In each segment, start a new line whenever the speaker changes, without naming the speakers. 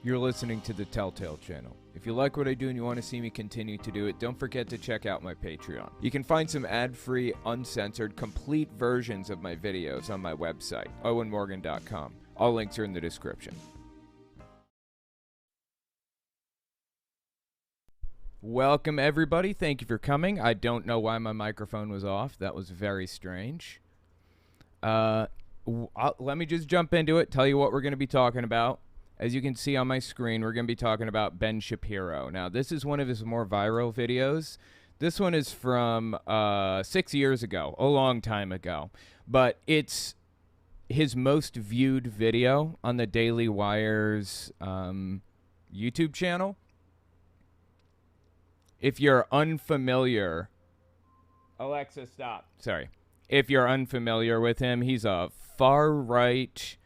You're listening to the Telltale channel. If you like what I do and you want to see me continue to do it, don't forget to check out my Patreon. You can find some ad-free, uncensored, complete versions of my videos on my website, owenmorgan.com. All links are in the description. Welcome, everybody. Thank you for coming. I don't know why my microphone was off. That was very strange. Let me just jump into it, tell you what we're going to be talking about. As you can see on my screen, we're going to be talking about Ben Shapiro. Now, this is one of his more viral videos. This one is from 6 years ago, a long time ago. But it's his most viewed video on the Daily Wire's YouTube channel. If you're unfamiliar... Alexa, stop. Sorry. If you're unfamiliar with him, he's a far-right...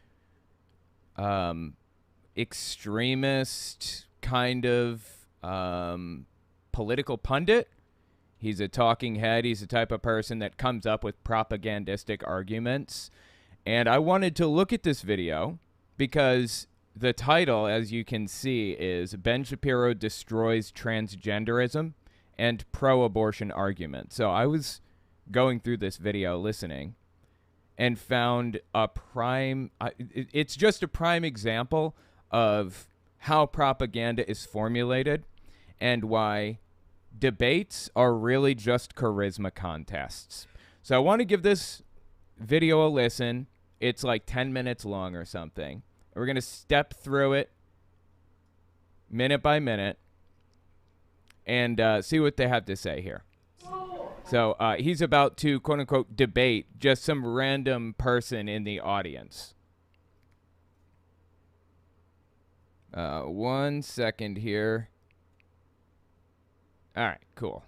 extremist kind of political pundit. He's a talking head. He's the type of person that comes up with propagandistic arguments. And I wanted to look at this video because the title, as you can see, is Ben Shapiro Destroys Transgenderism and Pro-Abortion Argument. So I was going through this video listening and found a prime... it's just a prime example of how propaganda is formulated and why debates are really just charisma contests. So I want to give this video a listen. It's like 10 minutes long or something. We're going to step through it minute by minute and see what they have to say here. So he's about to, quote-unquote, debate just some random person in the audience. 1 second here. All right, cool.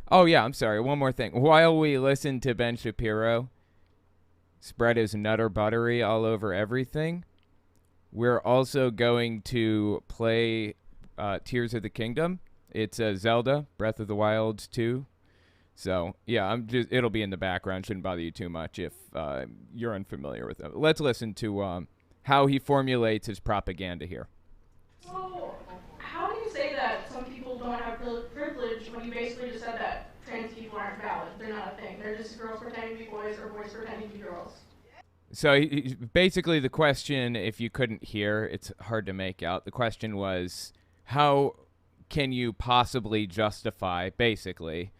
Oh, yeah, I'm sorry. One more thing. While we listen to Ben Shapiro spread his nutter buttery all over everything, we're also going to play Tears of the Kingdom. It's Zelda, Breath of the Wild 2. So, yeah, it'll be in the background. Shouldn't bother you too much if you're unfamiliar with it. Let's listen to how he formulates his propaganda here.
So, how do you say that some people don't have privilege when you basically just said that trans people aren't valid? They're not a thing. They're just girls pretending to be boys or boys pretending to be girls.
So, basically the question, if you couldn't hear, it's hard to make out. The question was, how can you possibly justify, basically,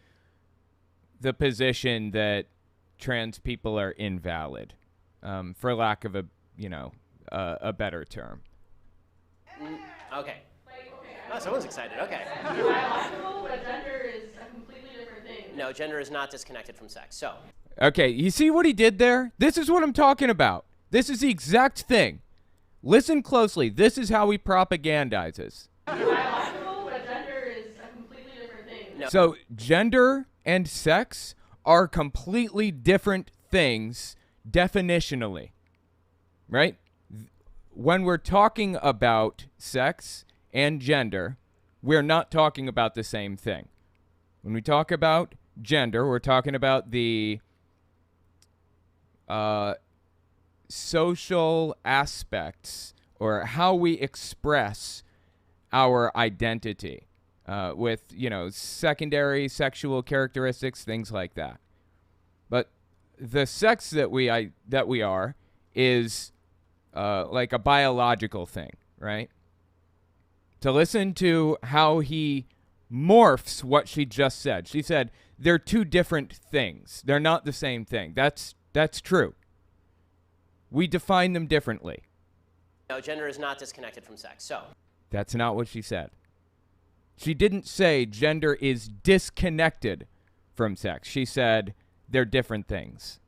the position that trans people are invalid, for lack of a better term.
Okay. Oh, someone's excited. Okay.
Biological, but gender is a completely different thing.
No, gender is not disconnected from sex. So.
Okay, you see what he did there? This is what I'm talking about. This is the exact thing. Listen closely. This is how he propagandizes.
Biological, but gender is a completely different thing.
No.
So gender and sex are completely different things definitionally, right? When we're talking about sex and gender, we're not talking about the same thing. When we talk about gender, we're talking about the social aspects or how we express our identity. With, secondary sexual characteristics, things like that. But the sex that we are is like a biological thing, right? To listen to how he morphs what she just said. She said they're two different things. They're not the same thing. That's true. We define them differently.
No, gender is not disconnected from sex. So.
That's not what she said. She didn't say gender is disconnected from sex. She said they're different things.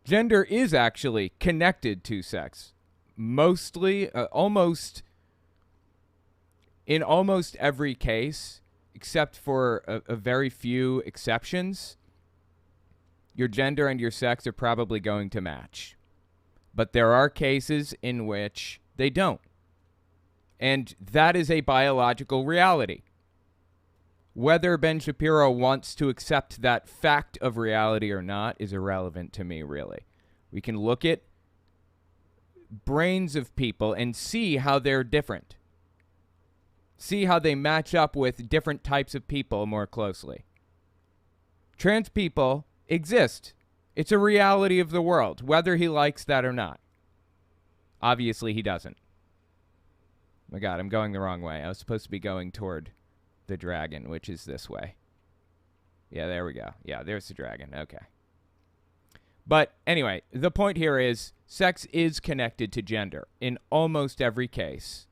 Gender is actually connected to sex. Mostly, in almost every case, except for a very few exceptions, your gender and your sex are probably going to match. But there are cases in which they don't. And that is a biological reality. Whether Ben Shapiro wants to accept that fact of reality or not is irrelevant to me, really. We can look at brains of people and see how they're different. See how they match up with different types of people more closely. Trans people exist. It's a reality of the world, whether he likes that or not. Obviously, he doesn't. Oh my God, I'm going the wrong way. I was supposed to be going toward the dragon, which is this way. Yeah, there we go. Yeah, there's the dragon. Okay. But anyway, the point here is sex is connected to gender in almost every case.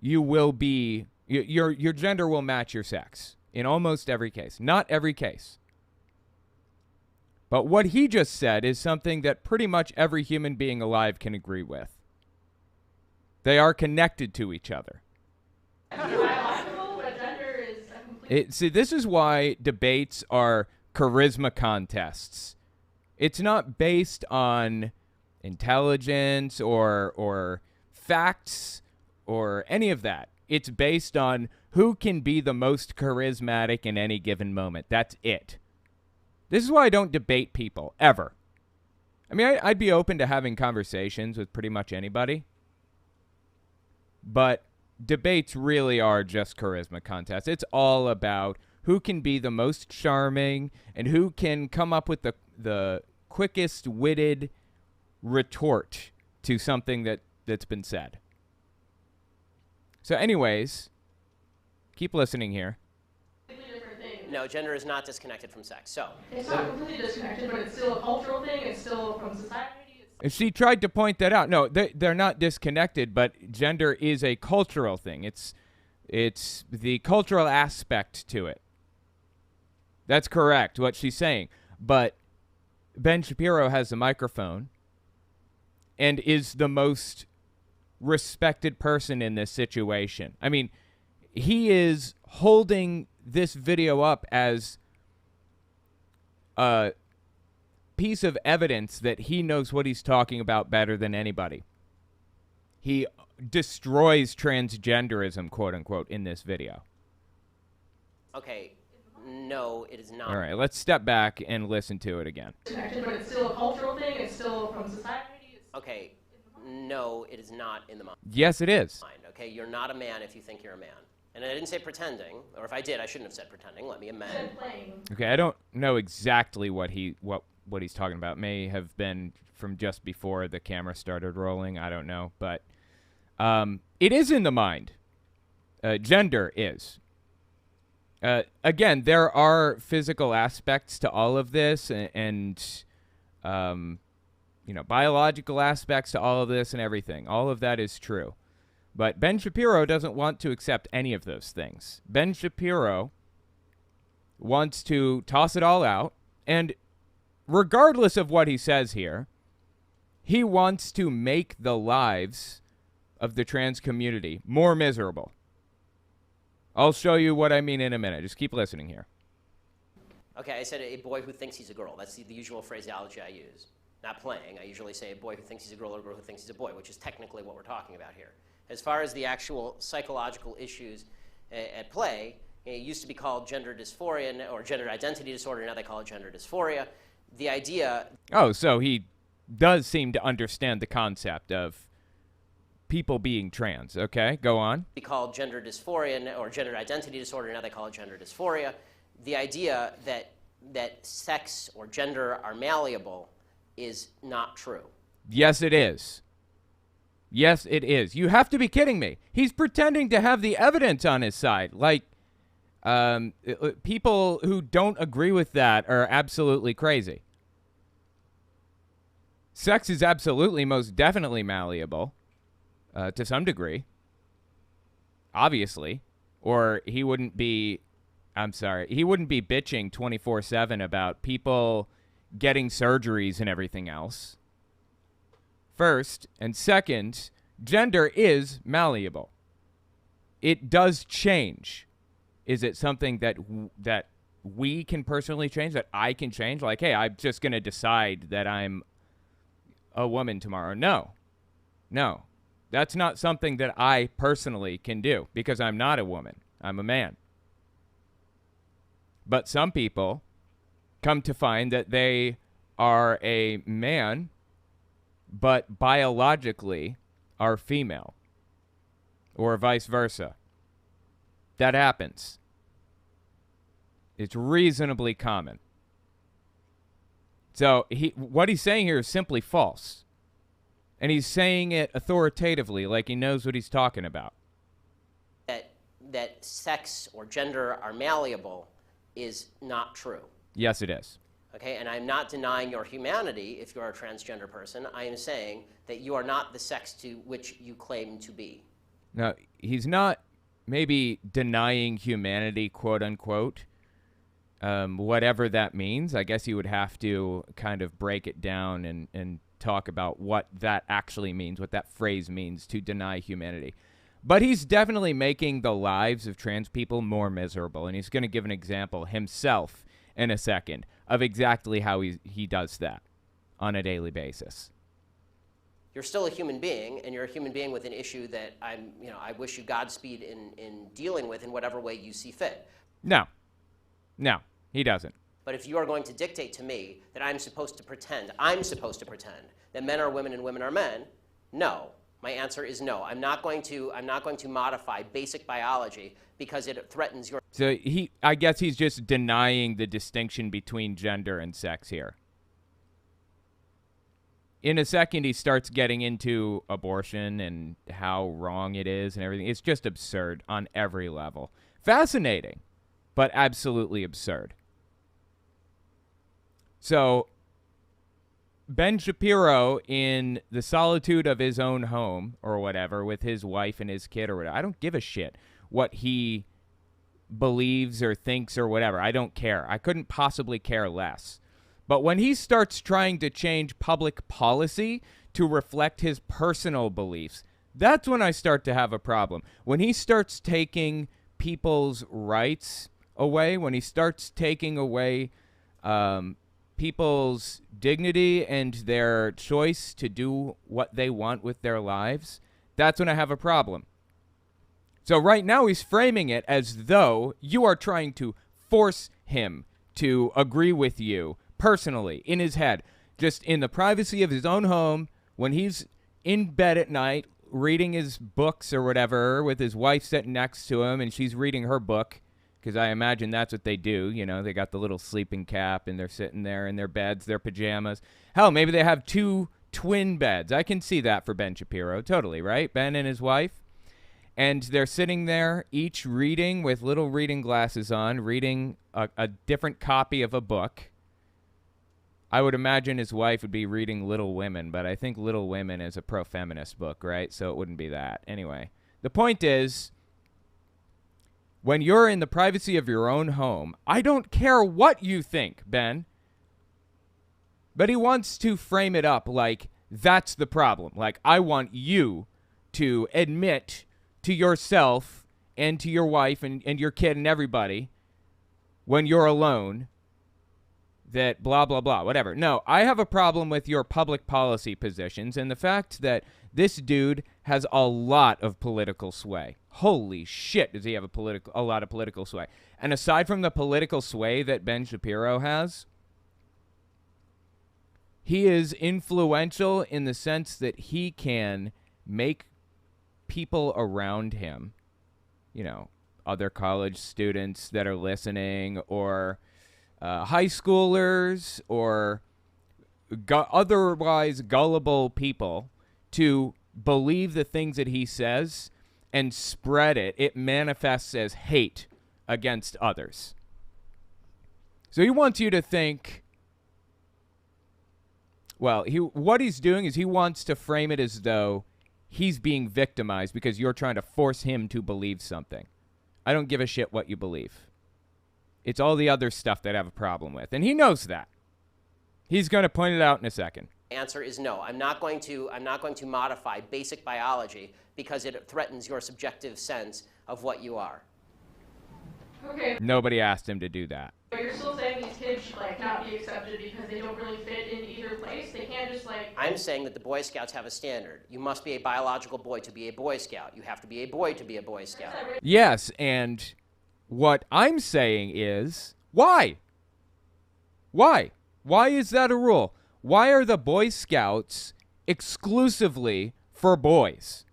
You will be, your gender will match your sex in almost every case. Not every case. But what he just said is something that pretty much every human being alive can agree with. They are connected to each other. See, this is why debates are charisma contests. It's not based on intelligence or facts or any of that. It's based on who can be the most charismatic in any given moment. That's it. This is why I don't debate people, ever. I mean, I'd be open to having conversations with pretty much anybody. But debates really are just charisma contests. It's all about who can be the most charming and who can come up with the quickest witted retort to something that's been said. So anyways, keep listening here.
No, gender is not disconnected from sex. So
it's not completely disconnected, but it's still a cultural thing. It's still from society.
She tried to point that out. No, they're not disconnected, but gender is a cultural thing. It's the cultural aspect to it. That's correct, what she's saying. But Ben Shapiro has a microphone and is the most respected person in this situation. I mean, he is holding this video up as a piece of evidence that he knows what he's talking about better than anybody. He destroys transgenderism, quote unquote, in this video.
Okay, no, it is not.
All right, let's step back and listen to it again.
Connected, but it's still a cultural thing. It's still from society.
Okay, no, it is not in the mind.
Yes, it is.
Okay, you're not a man if you think you're a man. And I didn't say pretending, or if I did, I shouldn't have said pretending. Let me amend.
Okay, I don't know exactly what he's talking about. May have been from just before the camera started rolling. I don't know, but it is in the mind. Gender is. Again, there are physical aspects to all of this, and biological aspects to all of this, and everything. All of that is true. But Ben Shapiro doesn't want to accept any of those things. Ben Shapiro wants to toss it all out, and regardless of what he says here, he wants to make the lives of the trans community more miserable. I'll show you what I mean in a minute. Just keep listening here.
Okay, I said a boy who thinks he's a girl. That's the usual phraseology I use. Not playing. I usually say a boy who thinks he's a girl or a girl who thinks he's a boy, which is technically what we're talking about here. As far as the actual psychological issues at play, it used to be called gender dysphoria or gender identity disorder. Now they call it gender dysphoria. The idea...
Oh, so he does seem to understand the concept of people being trans. Okay, go on.
Be called gender dysphoria or gender identity disorder. Now they call it gender dysphoria. The idea that sex or gender are malleable is not true.
Yes, it is. Yes, it is. You have to be kidding me. He's pretending to have the evidence on his side. Like, people who don't agree with that are absolutely crazy. Sex is absolutely, most definitely malleable, to some degree. Obviously. Or he wouldn't be, he wouldn't be bitching 24/7 about people getting surgeries and everything else. First, and second, gender is malleable. It does change. Is it something that we can personally change, that I can change? Like, hey, I'm just going to decide that I'm a woman tomorrow. No. That's not something that I personally can do because I'm not a woman. I'm a man. But some people come to find that they are a man but biologically are female, or vice versa. That happens. It's reasonably common. So what he's saying here is simply false. And he's saying it authoritatively, like he knows what he's talking about.
That sex or gender are malleable is not true.
Yes, it is.
Okay, and I'm not denying your humanity if you're a transgender person. I am saying that you are not the sex to which you claim to be.
Now, he's not maybe denying humanity, quote unquote, whatever that means. I guess he would have to kind of break it down and talk about what that actually means, what that phrase means, to deny humanity. But he's definitely making the lives of trans people more miserable, and he's going to give an example himself in a second of exactly how he does that on a daily basis.
You're still a human being, and you're a human being with an issue that I wish you Godspeed in dealing with in whatever way you see fit.
No, he doesn't.
But if you are going to dictate to me that I'm supposed to pretend that men are women and women are men, no. My answer is no. I'm not going to modify basic biology because it threatens your...
So I guess he's just denying the distinction between gender and sex here. In a second, he starts getting into abortion and how wrong it is and everything. It's just absurd on every level. Fascinating, but absolutely absurd. So Ben Shapiro, in the solitude of his own home or whatever, with his wife and his kid or whatever, I don't give a shit what he believes or thinks or whatever. I don't care. I couldn't possibly care less. But when he starts trying to change public policy to reflect his personal beliefs, that's when I start to have a problem. When he starts taking people's rights away, when he starts taking away people's dignity and their choice to do what they want with their lives, that's when I have a problem. So right now he's framing it as though you are trying to force him to agree with you personally in his head, just in the privacy of his own home, when he's in bed at night reading his books or whatever with his wife sitting next to him and she's reading her book. Because I imagine that's what they do. You know, they got the little sleeping cap and they're sitting there in their beds, their pajamas. Hell, maybe they have 2 twin beds. I can see that for Ben Shapiro. Totally, right? Ben and his wife. And they're sitting there, each reading with little reading glasses on, reading a different copy of a book. I would imagine his wife would be reading Little Women, but I think Little Women is a pro-feminist book, right? So it wouldn't be that. Anyway, the point is, when you're in the privacy of your own home, I don't care what you think, Ben. But he wants to frame it up like that's the problem. Like, I want you to admit to yourself and to your wife and your kid and everybody when you're alone that blah, blah, blah, whatever. No, I have a problem with your public policy positions and the fact that this dude has a lot of political sway. Holy shit, does he have a lot of political sway. And aside from the political sway that Ben Shapiro has, he is influential in the sense that he can make people around him, you know, other college students that are listening, or high schoolers, or otherwise gullible people, to believe the things that he says and spread it. It manifests as hate against others. So he wants you to think, well, what he's doing is he wants to frame it as though he's being victimized because you're trying to force him to believe something. I don't give a shit what you believe. It's all the other stuff that I have a problem with. And he knows that. He's going to point it out in a second.
Answer is no. I'm not going to modify basic biology because it threatens your subjective sense of what you are.
Okay.
Nobody asked him to do that.
But you're still saying these kids should not be accepted because they don't really fit in either place? They can't just
I'm saying that the Boy Scouts have a standard. You must be a biological boy to be a Boy Scout. You have to be a boy to be a Boy Scout.
Yes, and what I'm saying is, why? Why? Why is that a rule? Why are the Boy Scouts exclusively for boys?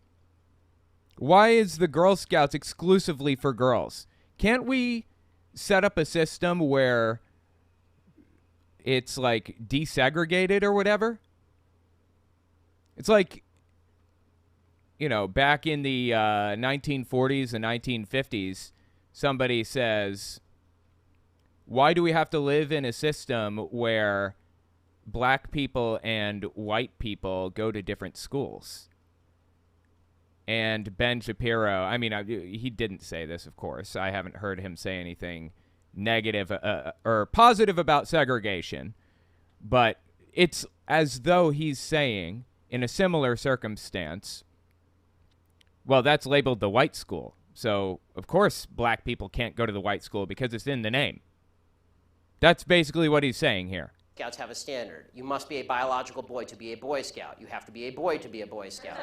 Why is the Girl Scouts exclusively for girls? Can't we set up a system where it's like desegregated or whatever? It's like, you know, back in the 1940s and 1950s, somebody says, why do we have to live in a system where black people and white people go to different schools? And Ben Shapiro, I mean, he didn't say this, of course. I haven't heard him say anything negative or positive about segregation. But it's as though he's saying, in a similar circumstance, well, that's labeled the white school. So, of course, black people can't go to the white school because it's in the name. That's basically what he's saying here.
Scouts have a standard. You must be a biological boy to be a Boy Scout. You have to be a boy to be a Boy Scout.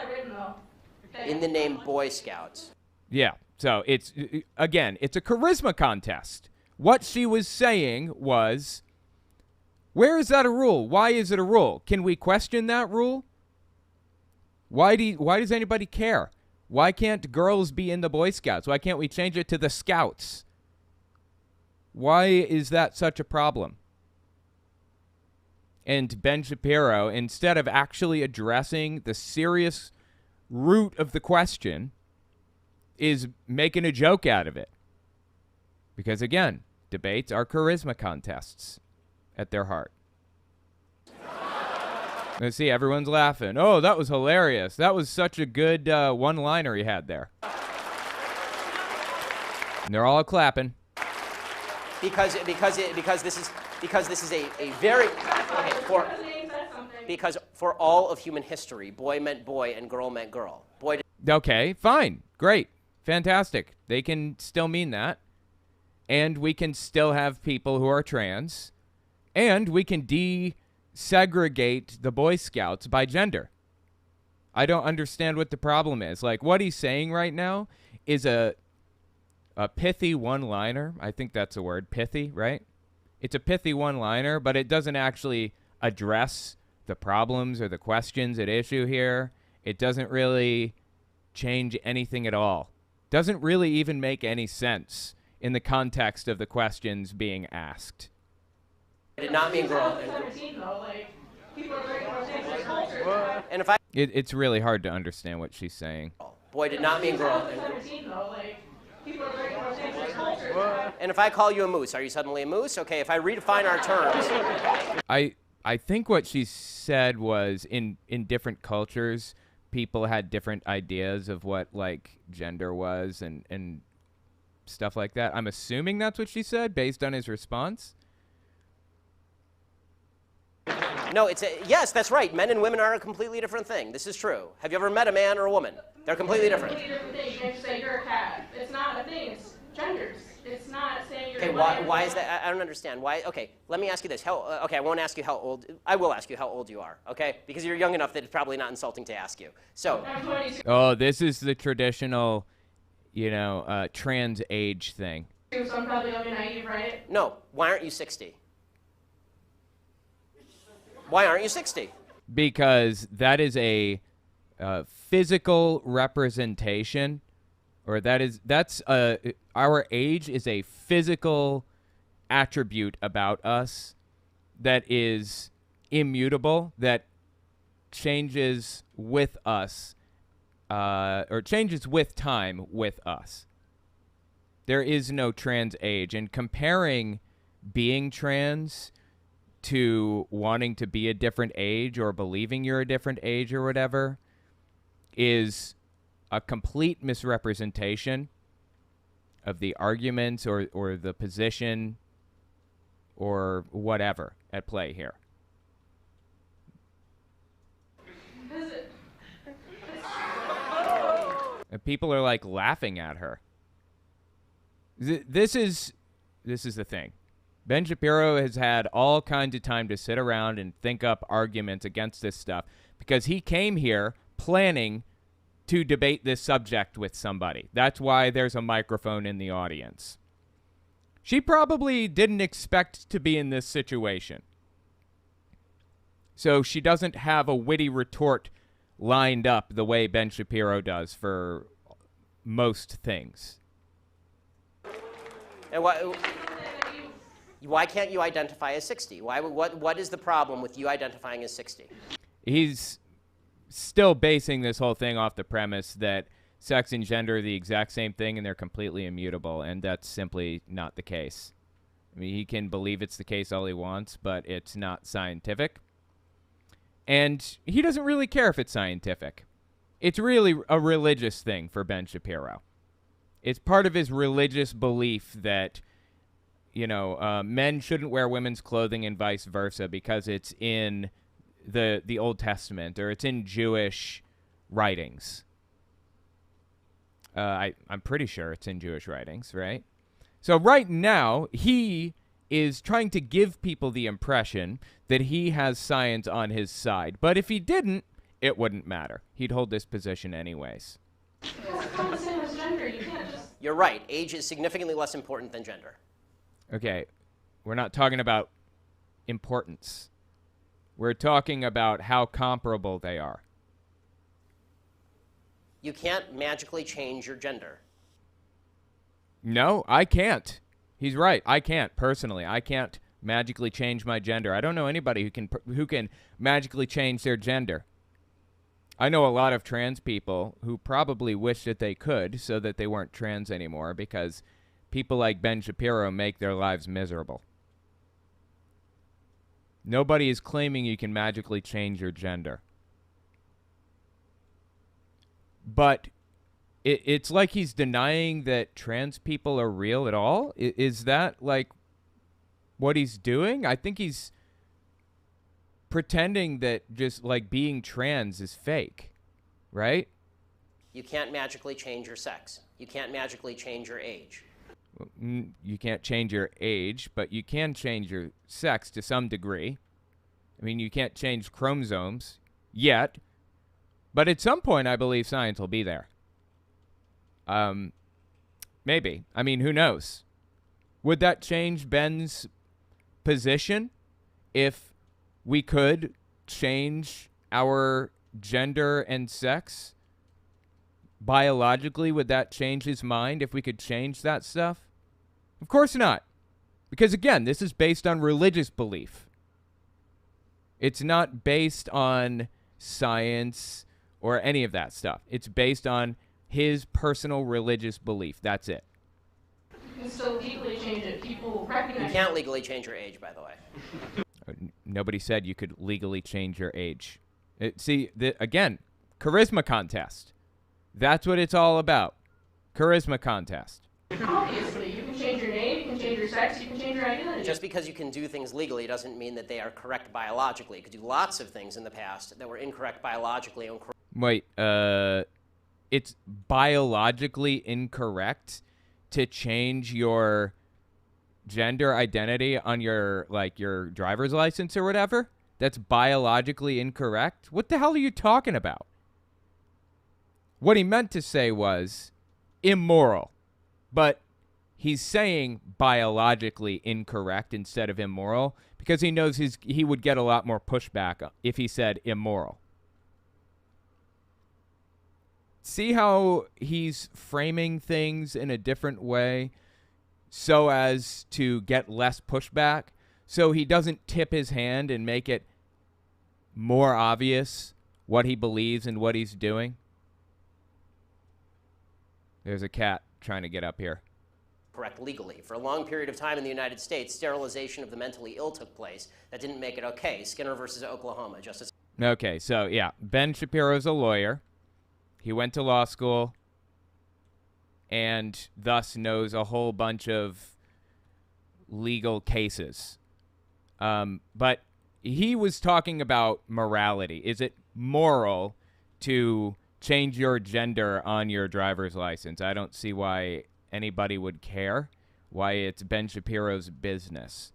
In the name Boy Scouts.
Yeah, so it's, again, it's a charisma contest. What she was saying was, where is that a rule? Why is it a rule? Can we question that rule? Why does anybody care? Why can't girls be in the Boy Scouts? Why can't we change it to the Scouts? Why is that such a problem? And Ben Shapiro, instead of actually addressing the serious root of the question, is making a joke out of it. Because, again, debates are charisma contests at their heart. Let's see, everyone's laughing. Oh, that was hilarious. That was such a good one-liner he had there. And they're all clapping.
Because this is a very because for all of human history, boy meant boy and girl meant girl.
Okay, fine, great, fantastic. They can still mean that, and we can still have people who are trans, and we can desegregate the Boy Scouts by gender. I don't understand what the problem is. Like, what he's saying right now is a pithy one-liner. I think that's a word, pithy, right? It's a pithy one-liner, but it doesn't actually address the problems or the questions at issue here. It doesn't really change anything at all. Doesn't really even make any sense in the context of the questions being asked.
It did not mean girl. And if
it's really hard to understand what she's saying.
Boy did not mean girl. And if I call you a moose, are you suddenly a moose? Okay, if I redefine our terms.
I think what she said was in different cultures, people had different ideas of what, like, gender was and stuff like that. I'm assuming that's what she said based on his response.
No, yes, that's right. Men and women are a completely different thing. This is true. Have you ever met a man or a woman? They're completely different.
Completely different thing. You can't just say you're a cat. It's not a thing. It's genders. It's not saying you're.
Okay, why is that? I don't understand. Why? Okay, let me ask you this. Okay, I won't ask you how old. I will ask you how old you are. Okay, because you're young enough that it's probably not insulting to ask you. So.
I'm 22.
Oh, this is the traditional, trans age thing.
So I'm probably a bit naive, right?
No. Why aren't you 60? Why aren't you 60?
Because that is a physical representation, or that's our age is a physical attribute about us that is immutable, that changes with us, or changes with time with us. There is no trans age, and comparing being trans to wanting to be a different age or believing you're a different age or whatever is a complete misrepresentation of the arguments or the position or whatever at play here. And people are like laughing at her. This is the thing. Ben Shapiro has had all kinds of time to sit around and think up arguments against this stuff because he came here planning to debate this subject with somebody. That's why there's a microphone in the audience. She probably didn't expect to be in this situation. So she doesn't have a witty retort lined up the way Ben Shapiro does for most things.
And why can't you identify as 60? What is the problem with you identifying as 60?
He's still basing this whole thing off the premise that sex and gender are the exact same thing and they're completely immutable, and that's simply not the case. I mean, he can believe it's the case all he wants, but it's not scientific. And he doesn't really care if it's scientific. It's really a religious thing for Ben Shapiro. It's part of his religious belief that, you know, men shouldn't wear women's clothing and vice versa because it's in the Old Testament or it's in Jewish writings. I'm pretty sure it's in Jewish writings, right? So right now, he is trying to give people the impression that he has science on his side. But if he didn't, it wouldn't matter. He'd hold this position anyways.
It's not the same as gender. You can't just...
You're right. Age is significantly less important than gender.
Okay, we're not talking about importance. We're talking about how comparable they are.
You can't magically change your gender.
No, I can't. He's right. I can't, personally. I can't magically change my gender. I don't know anybody who can magically change their gender. I know a lot of trans people who probably wish that they could so that they weren't trans anymore because people like Ben Shapiro make their lives miserable. Nobody is claiming you can magically change your gender. But it's like he's denying that trans people are real at all. Is that like what he's doing? I think he's pretending that just like being trans is fake, right?
You can't magically change your sex. You can't magically change your age.
You can't change your age, but you can change your sex to some degree. I mean, you can't change chromosomes yet, but at some point, I believe science will be there. Maybe. I mean, who knows? Would that change Ben's position if we could change our gender and sex? Biologically, would that change his mind if we could change that stuff? Of course not. Because again, this is based on religious belief. It's not based on science or any of that stuff. It's based on his personal religious belief. That's it.
You can still legally change it. People recognize
You can't legally change your age, by the way.
Nobody said you could legally change your age. Again, charisma contest. That's what it's all about. Charisma contest.
Obviously, you can change your name, you can change your sex, you can change your identity.
Just because you can do things legally doesn't mean that they are correct biologically. You could do lots of things in the past that were incorrect biologically.
Wait, it's biologically incorrect to change your gender identity on your driver's license or whatever? That's biologically incorrect? What the hell are you talking about? What he meant to say was immoral. But he's saying biologically incorrect instead of immoral because he knows he would get a lot more pushback if he said immoral. See how he's framing things in a different way so as to get less pushback? So he doesn't tip his hand and make it more obvious what he believes and what he's doing? There's a cat trying to get up here.
Correct legally. For a long period of time in the United States, sterilization of the mentally ill took place. That didn't make it okay. Skinner versus Oklahoma. Justice.
Okay, so yeah, Ben Shapiro's a lawyer. He went to law school and thus knows a whole bunch of legal cases. But he was talking about morality. Is it moral to change your gender on your driver's license? I don't see why anybody would care, why it's Ben Shapiro's business.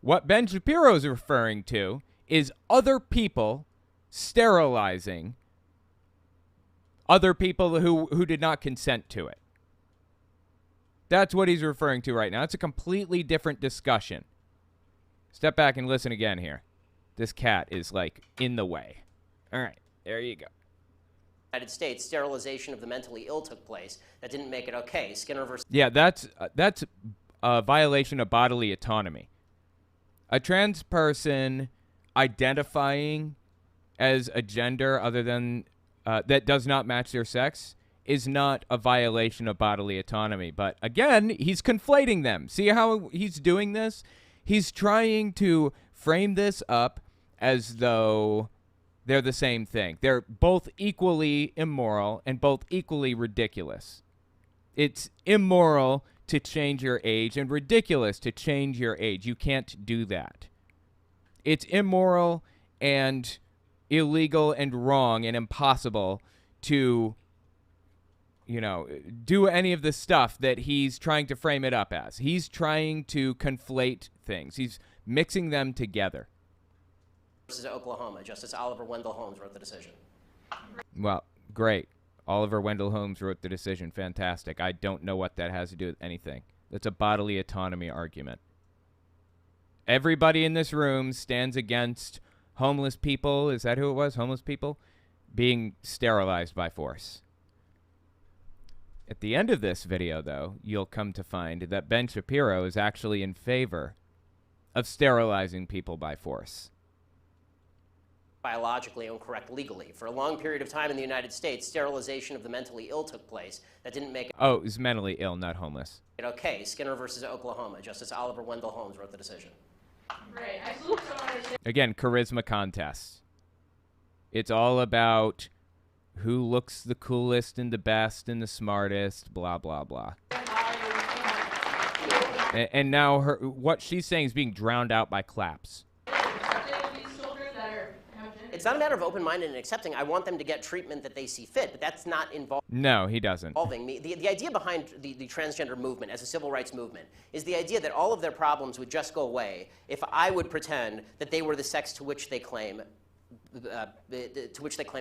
What Ben Shapiro is referring to is other people sterilizing other people who did not consent to it. That's what he's referring to right now. It's a completely different discussion. Step back and listen again here. This cat is, like, in the way. All right, there you go.
United States, sterilization of the mentally ill took place. That didn't make it okay. Skinner versus...
Yeah, that's a violation of bodily autonomy. A trans person identifying as a gender other than that does not match their sex is not a violation of bodily autonomy. But again, he's conflating them. See how he's doing this? He's trying to frame this up as though they're the same thing. They're both equally immoral and both equally ridiculous. It's immoral to change your age and ridiculous to change your age. You can't do that. It's immoral and illegal and wrong and impossible to, you know, do any of the stuff that he's trying to frame it up as. He's trying to conflate things. He's mixing them together.
Versus Oklahoma. Justice Oliver Wendell Holmes wrote the decision.
Well, great. Oliver Wendell Holmes wrote the decision. Fantastic. I don't know what that has to do with anything. That's a bodily autonomy argument. Everybody in this room stands against homeless people. Is that who it was? Homeless people being sterilized by force. At the end of this video, though, you'll come to find that Ben Shapiro is actually in favor of sterilizing people by force.
Biologically incorrect legally. For a long period of time in the United States, sterilization of the mentally ill took place. That didn't make it...
Oh, he's mentally ill, not homeless.
Okay. Skinner versus Oklahoma. Justice Oliver Wendell Holmes wrote the decision.
Right. I still don't understand.
Again, charisma contests. It's all about who looks the coolest and the best and the smartest, blah, blah, blah. And now what she's saying is being drowned out by claps.
It's not a matter of open-minded and accepting. I want them to get treatment that they see fit, but that's not
No, he doesn't.
involving me. The idea behind the transgender movement as a civil rights movement is the idea that all of their problems would just go away if I would pretend that they were the sex to which they claim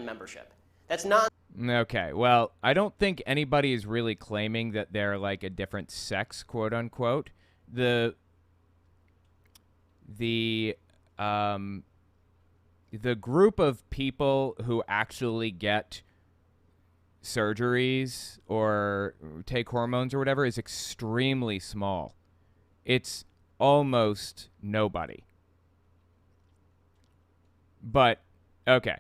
membership. That's not...
Okay, well, I don't think anybody is really claiming that they're like a different sex, quote unquote. The group of people who actually get surgeries or take hormones or whatever is extremely small. It's almost nobody. But, okay.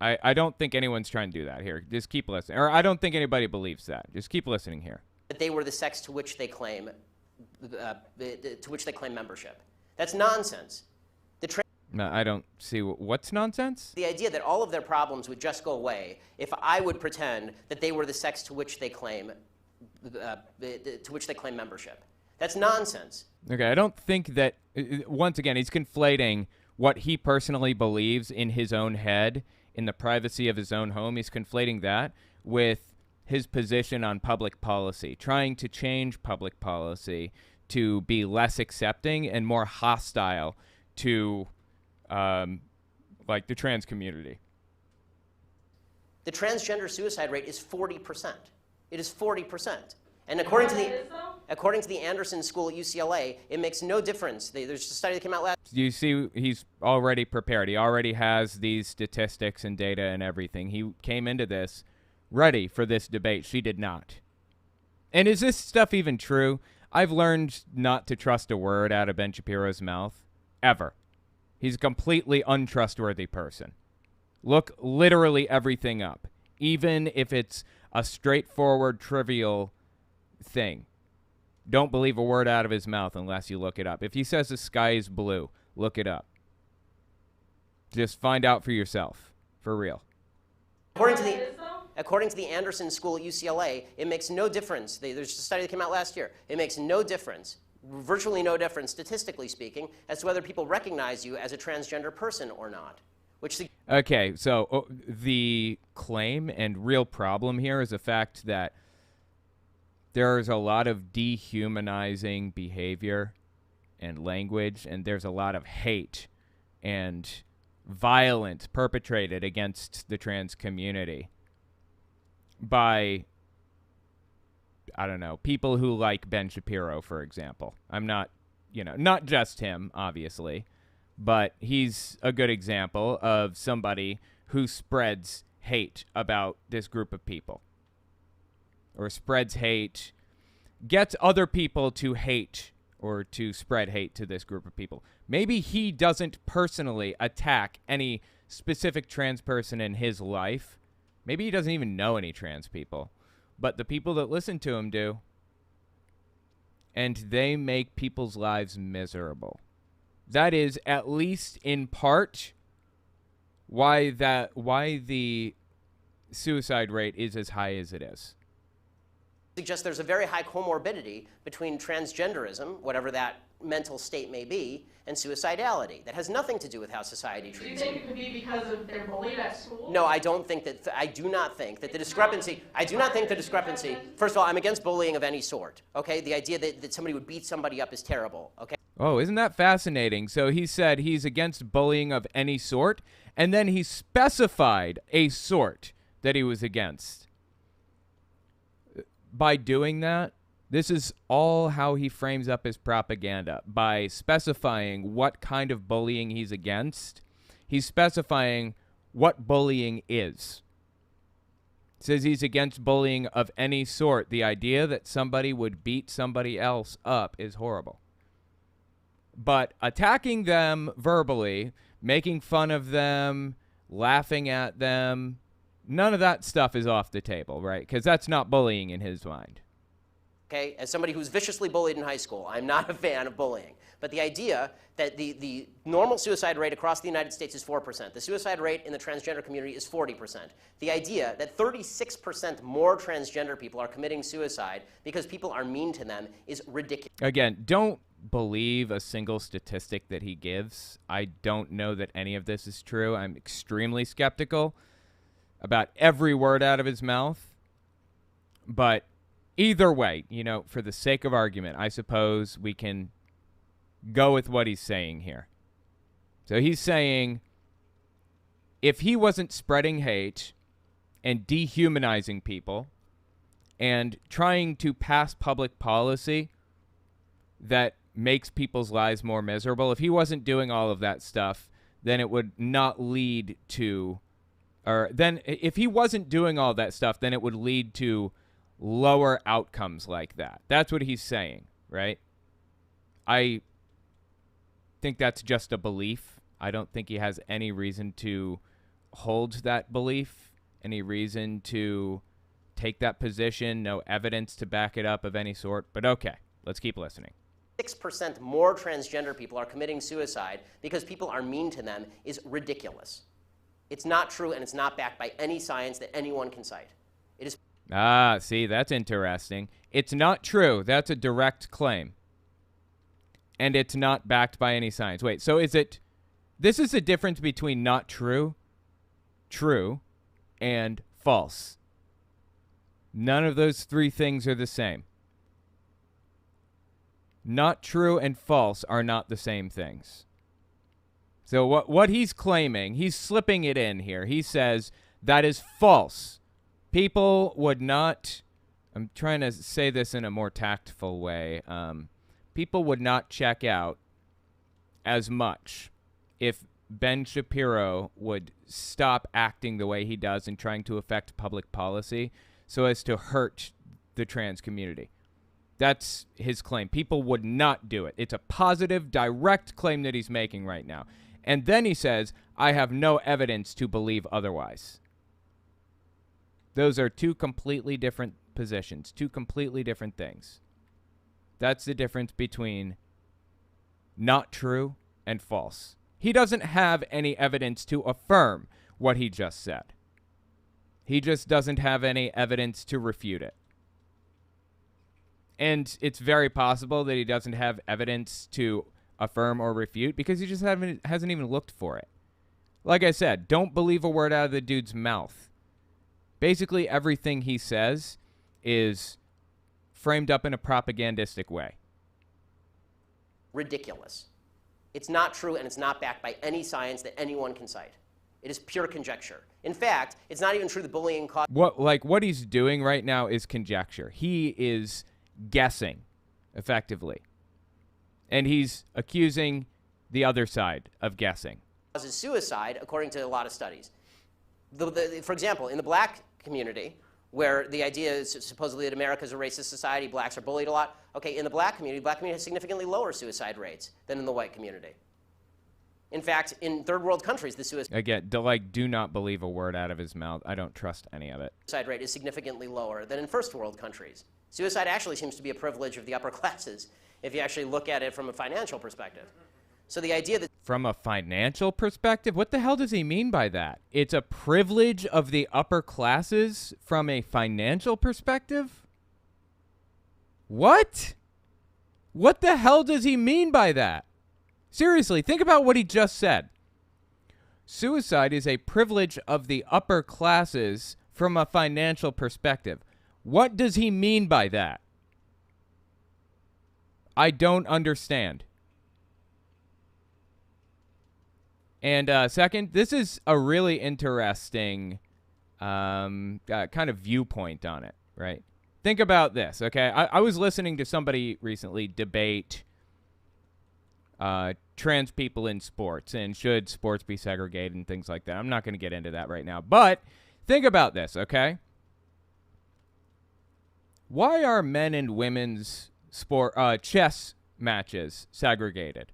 I don't think anyone's trying to do that here. Just keep listening. Or I don't think anybody believes that. Just keep listening here.
That they were the sex to which they claim membership. That's nonsense.
No, I don't see what's nonsense.
The idea that all of their problems would just go away if I would pretend that they were the sex to which they claim membership. That's nonsense.
Okay, I don't think that. Once again, he's conflating what he personally believes in his own head, in the privacy of his own home. He's conflating that with his position on public policy, trying to change public policy to be less accepting and more hostile to. Like the trans community.
The transgender suicide rate is 40%. It is 40%. And according to the Anderson School at UCLA, it makes no difference. There's a study that came out last...
You see, he's already prepared. He already has these statistics and data and everything. He came into this ready for this debate. She did not. And is this stuff even true? I've learned not to trust a word out of Ben Shapiro's mouth. Ever. He's a completely untrustworthy person. Look literally everything up, even if it's a straightforward, trivial thing. Don't believe a word out of his mouth unless you look it up. If he says the sky is blue, look it up. Just find out for yourself, for real.
According to the Anderson School at UCLA, it makes no difference. There's a study that came out last year. It makes no difference. Virtually no difference, statistically speaking, as to whether people recognize you as a transgender person or not.
Okay, so the claim and real problem here is the fact that there's a lot of dehumanizing behavior and language, and there's a lot of hate and violence perpetrated against the trans community by... I don't know, people who like Ben Shapiro, for example. I'm not, not just him, obviously, but he's a good example of somebody who spreads hate about this group of people, or spreads hate, gets other people to hate or to spread hate to this group of people. Maybe he doesn't personally attack any specific trans person in his life. Maybe he doesn't even know any trans people, but the people that listen to him do. And they make people's lives miserable. That is, at least in part, why the suicide rate is as high as it is.
Suggests there's a very high comorbidity between transgenderism, whatever that mental state may be, and suicidality. That has nothing to do with how society treats
Do you think it could be because of they're bullied at school?
No, I don't think that. I do not think that the discrepancy. I do not think the discrepancy. First of all, I'm against bullying of any sort. Okay, the idea that somebody would beat somebody up is terrible. Okay.
Oh, isn't that fascinating? So he said he's against bullying of any sort, and then he specified a sort that he was against. By doing that, this is all how he frames up his propaganda. By specifying what kind of bullying he's against, he's specifying what bullying is. Says he's against bullying of any sort. The idea that somebody would beat somebody else up is horrible. But attacking them verbally, making fun of them, laughing at them, none of that stuff is off the table, right? Because that's not bullying in his mind.
Okay, as somebody who's viciously bullied in high school, I'm not a fan of bullying. But the idea that the normal suicide rate across the United States is 4%. The suicide rate in the transgender community is 40%. The idea that 36% more transgender people are committing suicide because people are mean to them is ridiculous.
Again, don't believe a single statistic that he gives. I don't know that any of this is true. I'm extremely skeptical about every word out of his mouth. But either way, you know, for the sake of argument, I suppose we can go with what he's saying here. So he's saying if he wasn't spreading hate and dehumanizing people and trying to pass public policy that makes people's lives more miserable, if he wasn't doing all of that stuff, then it would not lead to, or then if he wasn't doing all that stuff, then it would lead to lower outcomes like that. That's what he's saying, right? I think that's just a belief. I don't think he has any reason to hold that belief, any reason to take that position, no evidence to back it up of any sort. But okay, let's keep listening.
6% more transgender people are committing suicide because people are mean to them is ridiculous. It's not true, and it's not backed by any science that anyone can cite. It is.
Ah, see, that's interesting. It's not true. That's a direct claim. And it's not backed by any science. Wait, so is it... This is the difference between not true, true, and false. None of those three things are the same. Not true and false are not the same things. So what he's claiming, he's slipping it in here. He says that is false. People would not... I'm trying to say this in a more tactful way. People would not check out as much if Ben Shapiro would stop acting the way he does and trying to affect public policy so as to hurt the trans community. That's his claim. People would not do it. It's a positive, direct claim that he's making right now. And then he says, I have no evidence to believe otherwise. Those are two completely different positions, two completely different things. That's the difference between not true and false. He doesn't have any evidence to affirm what he just said. He just doesn't have any evidence to refute it. And it's very possible that he doesn't have evidence to affirm or refute because he just hasn't even looked for it. Like I said, don't believe a word out of the dude's mouth. Basically, everything he says is framed up in a propagandistic way.
Ridiculous. It's not true, and it's not backed by any science that anyone can cite. It is pure conjecture. In fact, it's not even true that bullying causes...
What he's doing right now is conjecture. He is guessing, effectively. And he's accusing the other side of guessing.
Causes suicide, according to a lot of studies. For example, in the black community, where the idea is supposedly that America is a racist society, blacks are bullied a lot. Okay, in the black community has significantly lower suicide rates than in the white community. In fact, in third world countries, the
Again, do not believe a word out of his mouth. I don't trust any of it.
suicide rate is significantly lower than in first world countries. Suicide actually seems to be a privilege of the upper classes if you actually look at it from a financial perspective. So the idea that...
From a financial perspective? What the hell does he mean by that? It's a privilege of the upper classes from a financial perspective? What? What the hell does he mean by that? Seriously, think about what he just said. Suicide is a privilege of the upper classes from a financial perspective. What does he mean by that? I don't understand. And second, this is a really interesting kind of viewpoint on it, right? Think about this, okay? I was listening to somebody recently debate trans people in sports and should sports be segregated and things like that. I'm not going to get into that right now. But think about this, okay? Why are men and women's chess matches segregated?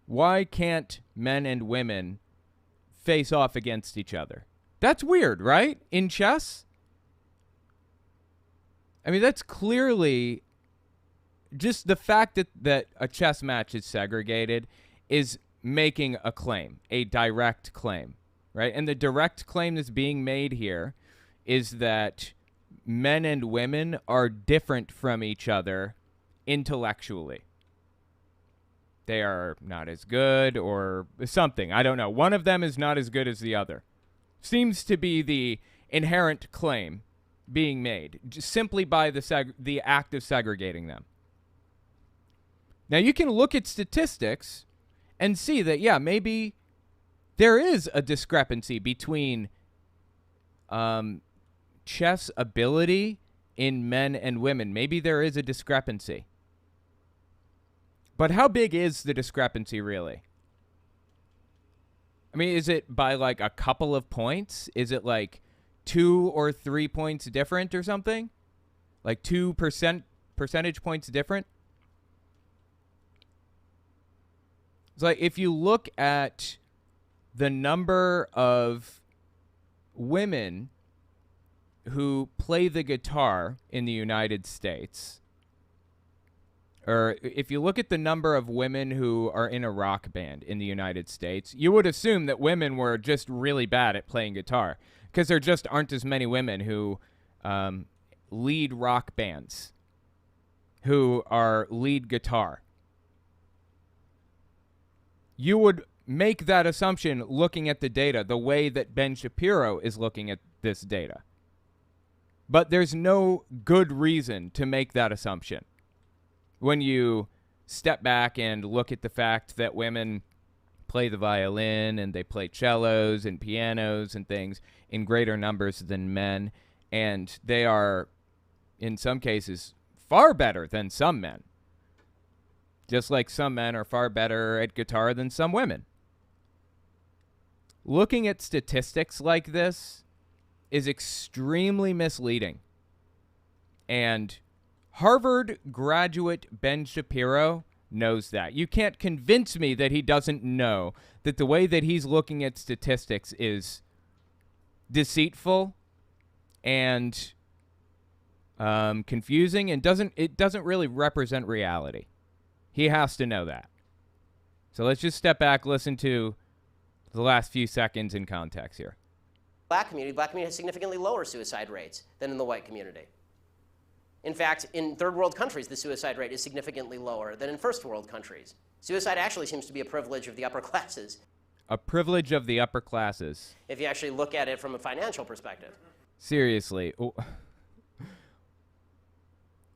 Why can't men and women face off against each other? That's weird, right? In chess? I mean, that's clearly just the fact that a chess match is segregated is making a claim, a direct claim, right? And the direct claim that's being made here is that men and women are different from each other intellectually. They are not as good or something. I don't know. One of them is not as good as the other. Seems to be the inherent claim being made just simply by the act of segregating them. Now, you can look at statistics and see that, yeah, maybe there is a discrepancy between chess ability in men and women. Maybe there is a discrepancy. But how big is the discrepancy really? I mean, is it by like a couple of points? Is it like 2 or 3 points different or something? Like 2% points different? It's like if you look at the number of women who play the guitar in the United States, or if you look at the number of women who are in a rock band in the United States, you would assume that women were just really bad at playing guitar because there just aren't as many women who lead rock bands, who are lead guitar. You would make that assumption looking at the data the way that Ben Shapiro is looking at this data. But there's no good reason to make that assumption. When you step back and look at the fact that women play the violin and they play cellos and pianos and things in greater numbers than men, and they are, in some cases, far better than some men. Just like some men are far better at guitar than some women. Looking at statistics like this is extremely misleading. And Harvard graduate Ben Shapiro knows that. You can't convince me that he doesn't know that the way that he's looking at statistics is deceitful and confusing and it doesn't really represent reality. He has to know that. So let's just step back, listen to the last few seconds in context here.
Black community has significantly lower suicide rates than in the white community. In fact, in third world countries, the suicide rate is significantly lower than in first world countries. Suicide actually seems to be a privilege of the upper classes.
A privilege of the upper classes.
If you actually look at it from a financial perspective.
Seriously.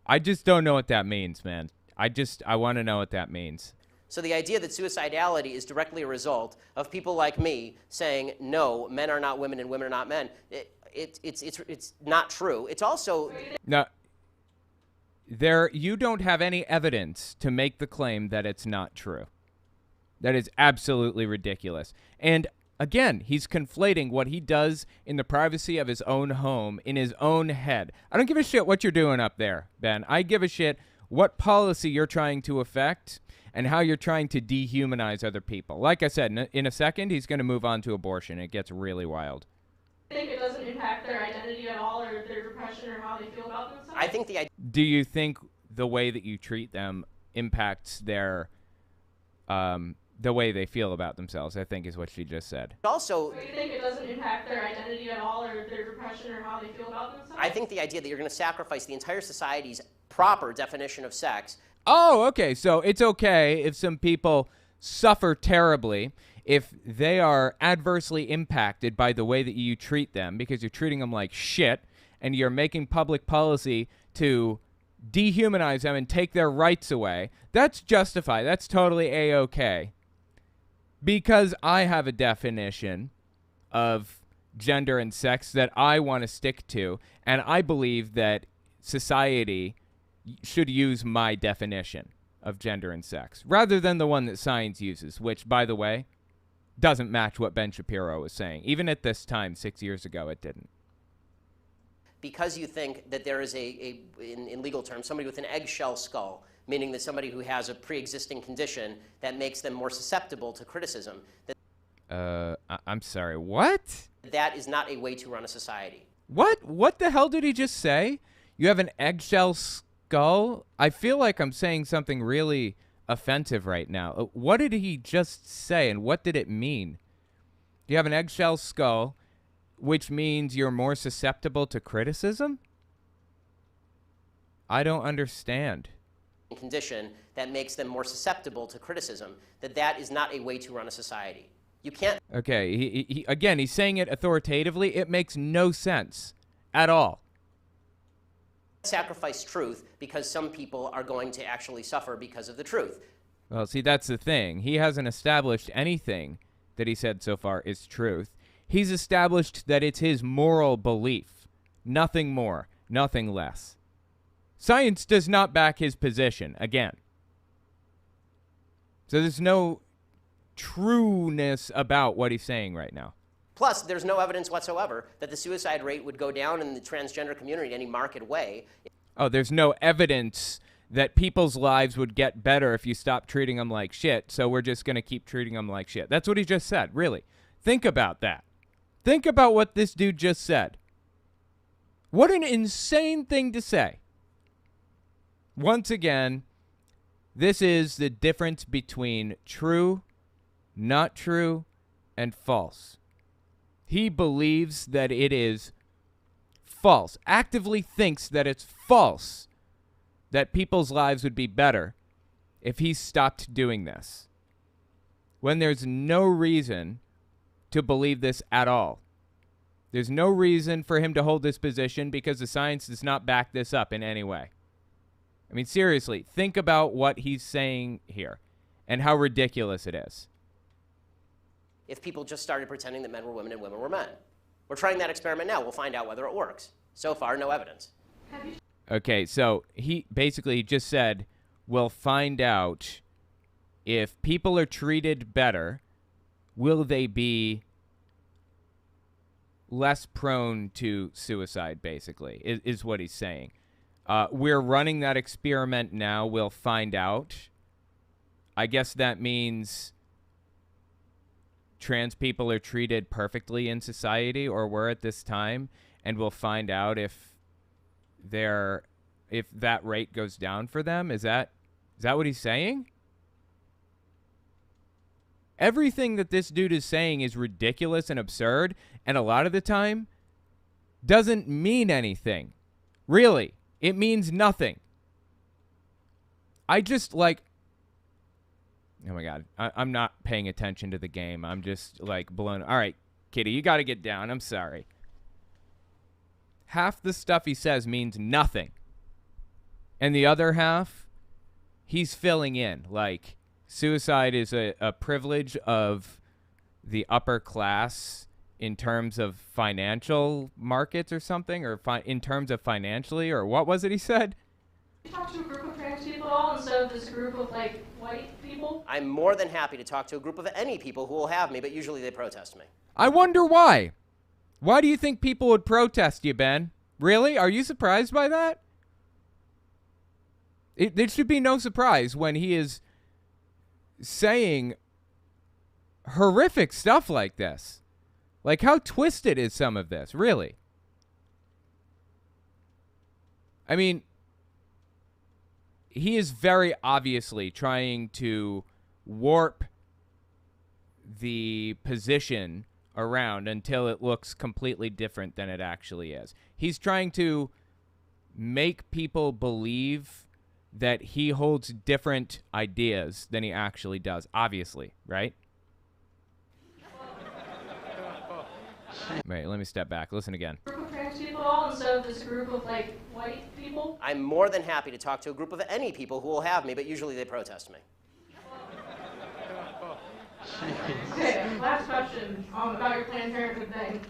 I just don't know what that means, man. I want to know what that means.
So the idea that suicidality is directly a result of people like me saying, no, men are not women and women are not men, it's not true. It's also...
No, you don't have any evidence to make the claim that it's not true. That is absolutely ridiculous. And again, he's conflating what he does in the privacy of his own home, in his own head. I don't give a shit what you're doing up there, Ben. I give a shit what policy you're trying to affect and how you're trying to dehumanize other people. Like I said, in a second, he's going to move on to abortion. It gets really wild.
I think it doesn't impact their identity at all or their depression or how they feel about themselves.
I think
Do you think the way that you treat them impacts their the way they feel about themselves, I think is what she just said.
Also,
Do you think it doesn't impact their identity at all or their depression or how they feel about themselves?
I think the idea that you're going to sacrifice the entire society's proper definition of sex.
Oh, okay. So it's okay if some people suffer terribly, if they are adversely impacted by the way that you treat them because you're treating them like shit and you're making public policy to dehumanize them and take their rights away. That's justified. That's totally A-okay. Because I have a definition of gender and sex that I want to stick to, and I believe that society should use my definition of gender and sex rather than the one that science uses, which, by the way, doesn't match what Ben Shapiro was saying. Even at this time, 6 years ago, it didn't.
Because you think that there is in legal terms, somebody with an eggshell skull, meaning that somebody who has a pre-existing condition that makes them more susceptible to criticism.
I'm sorry, what?
That is not a way to run a society.
What? What the hell did he just say? You have an eggshell skull? I feel like I'm saying something really offensive right now. What did he just say, and what did it mean? You have an eggshell skull, which means you're more susceptible to criticism? I don't understand.
Condition that makes them more susceptible to criticism, that is not a way to run a society. You can't.
Okay, again, he's saying it authoritatively. It makes no sense at all.
Sacrifice truth because some people are going to actually suffer because of the truth.
Well, see, that's the thing. He hasn't established anything that he said so far is truth. He's established that it's his moral belief. Nothing more, nothing less. Science does not back his position, again. So there's no trueness about what he's saying right now.
Plus, there's no evidence whatsoever that the suicide rate would go down in the transgender community in any marked way.
Oh, there's no evidence that people's lives would get better if you stop treating them like shit, so we're just going to keep treating them like shit. That's what he just said, really. Think about that. Think about what this dude just said. What an insane thing to say. Once again, this is the difference between true, not true, and false. He believes that it is false, actively thinks that it's false, that people's lives would be better if he stopped doing this, when there's no reason to believe this at all. There's no reason for him to hold this position because the science does not back this up in any way. I mean, seriously, think about what he's saying here and how ridiculous it is.
If people just started pretending that men were women and women were men. We're trying that experiment now. We'll find out whether it works. So far, no evidence.
Okay, so he basically just said, we'll find out if people are treated better, will they be less prone to suicide, basically, is what he's saying. We're running that experiment now. We'll find out. I guess that means trans people are treated perfectly in society, or were at this time, and we'll find out if that rate goes down for them. Is that what he's saying? Everything that this dude is saying is ridiculous and absurd, and a lot of the time doesn't mean anything. Really, it means nothing. I just like, oh my God, I'm not paying attention to the game. I'm just like blown. All right, Kitty, you got to get down. I'm sorry. Half the stuff he says means nothing. And the other half, he's filling in. Like, suicide is a privilege of the upper class in terms of financial markets or something, or in terms of financially, or what was it he said?
You talk to a group of trans people at all instead of this group of like white people? people?
I'm more than happy to talk to a group of any people who will have me, but usually they protest me.
I wonder why. Why do you think people would protest you, Ben? Really? Are you surprised by that? There should be no surprise when he is saying horrific stuff like this. Like, how twisted is some of this, really? I mean, he is very obviously trying to warp the position around until it looks completely different than it actually is. He's trying to make people believe that he holds different ideas than he actually does, obviously, right? Wait, let me step back. Listen again.
Group of trans people all instead of this group of like white people?
I'm more than happy to talk to a group of any people who will have me, but usually they protest me.
Okay, last question about your Planned Parenthood thing.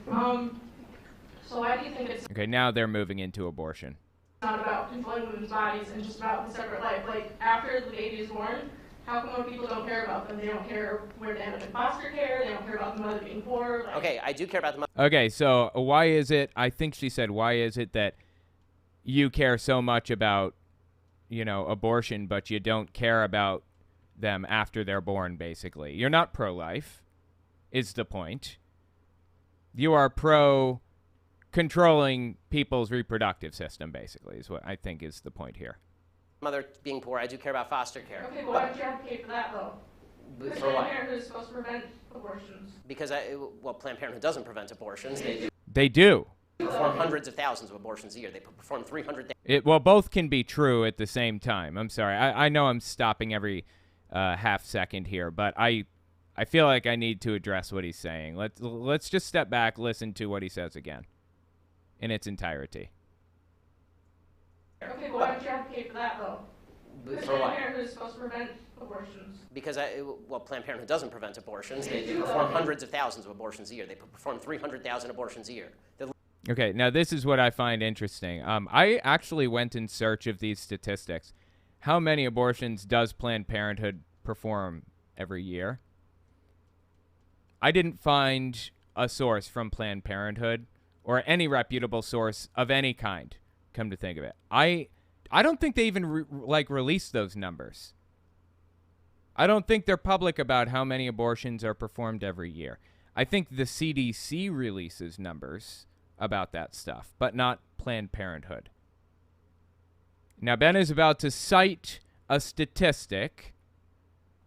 So why do you think it's
Okay, now they're moving into abortion.
not about controlling women's bodies and just about the separate life? Like, after the baby is born, how come when people don't care about them? They don't care where they end up in foster care, they don't care about the mother being poor. Like,
Okay, I do care about the mother.
Okay, so why is it, I think she said, why is it that you care so much about, you know, abortion, but you don't care about them after they're born, basically? You're not pro-life, is the point. You are pro-controlling people's reproductive system, basically, is what I think is the point here.
Mother being poor, I do care about foster care.
okay, but why don't you advocate for that, though? Because
For
Planned
what?
Parenthood is supposed to prevent abortions.
Because, well, Planned Parenthood doesn't prevent abortions. They
They do.
perform hundreds of thousands of abortions a year. They perform 300,000.
Well, both can be true at the same time. I'm sorry. I know I'm stopping every half second here, but I feel like I need to address what he's saying. Let's just step back, listen to what he says again in its entirety.
Okay, but why don't you advocate for that, though? Because
For
Planned
what?
Parenthood is supposed to prevent abortions.
Because, well, Planned Parenthood doesn't prevent abortions. They perform hundreds of thousands of abortions a year. They perform 300,000 abortions a year.
Okay, now this is what I find interesting. I actually went in search of these statistics. How many abortions does Planned Parenthood perform every year? I didn't find a source from Planned Parenthood or any reputable source of any kind, come to think of it. I don't think they even release those numbers. I don't think they're public about how many abortions are performed every year. I think the CDC releases numbers about that stuff, but not Planned Parenthood. Now, Ben is about to cite a statistic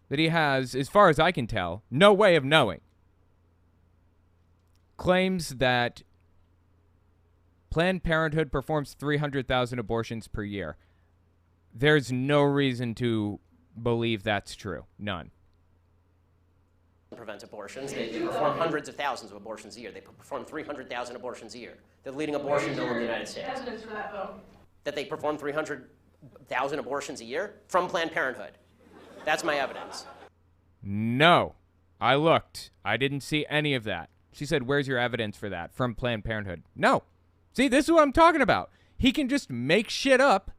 that he has, as far as I can tell, no way of knowing. Claims that Planned Parenthood performs 300,000 abortions per year. There's no reason to believe that's true. None.
Prevent abortions. They perform hundreds of thousands of abortions a year. They perform 300,000 abortions a year. The leading abortion bill in the United States.
Evidence for that, though.
That they perform 300,000 abortions a year from Planned Parenthood. That's my evidence.
No. I looked. I didn't see any of that. She said, where's your evidence for that? From Planned Parenthood. No. See, this is what I'm talking about. He can just make shit up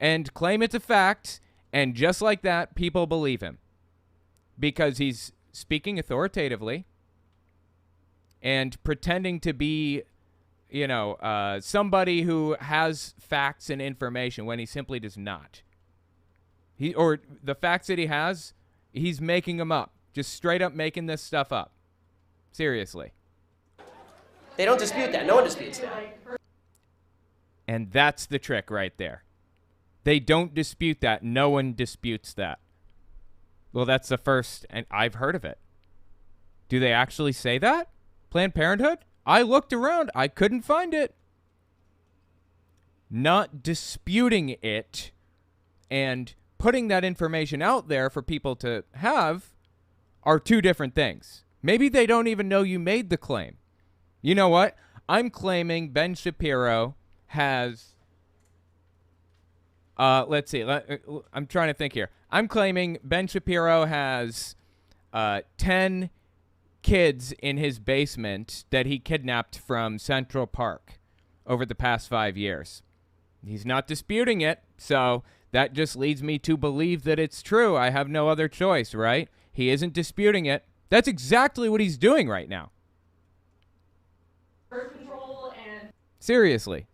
and claim it's a fact, and just like that, people believe him. Because he's speaking authoritatively and pretending to be, you know, somebody who has facts and information when he simply does not. Or the facts that he has, he's making them up. Just straight up making this stuff up. Seriously.
They don't dispute that. No one disputes that.
And that's the trick right there. They don't dispute that. No one disputes that. Well, that's the first, and I've heard of it. Do they actually say that? Planned Parenthood? I looked around. I couldn't find it. Not disputing it and putting that information out there for people to have are two different things. Maybe they don't even know you made the claim. You know what? I'm claiming Ben Shapiro has... let's see. I'm trying to think here. I'm claiming Ben Shapiro has 10 kids in his basement that he kidnapped from Central Park over the past 5 years. He's not disputing it, so That just leads me to believe that it's true. I have no other choice, right? He isn't disputing it. That's exactly what he's doing right now.
Birth control and
Seriously.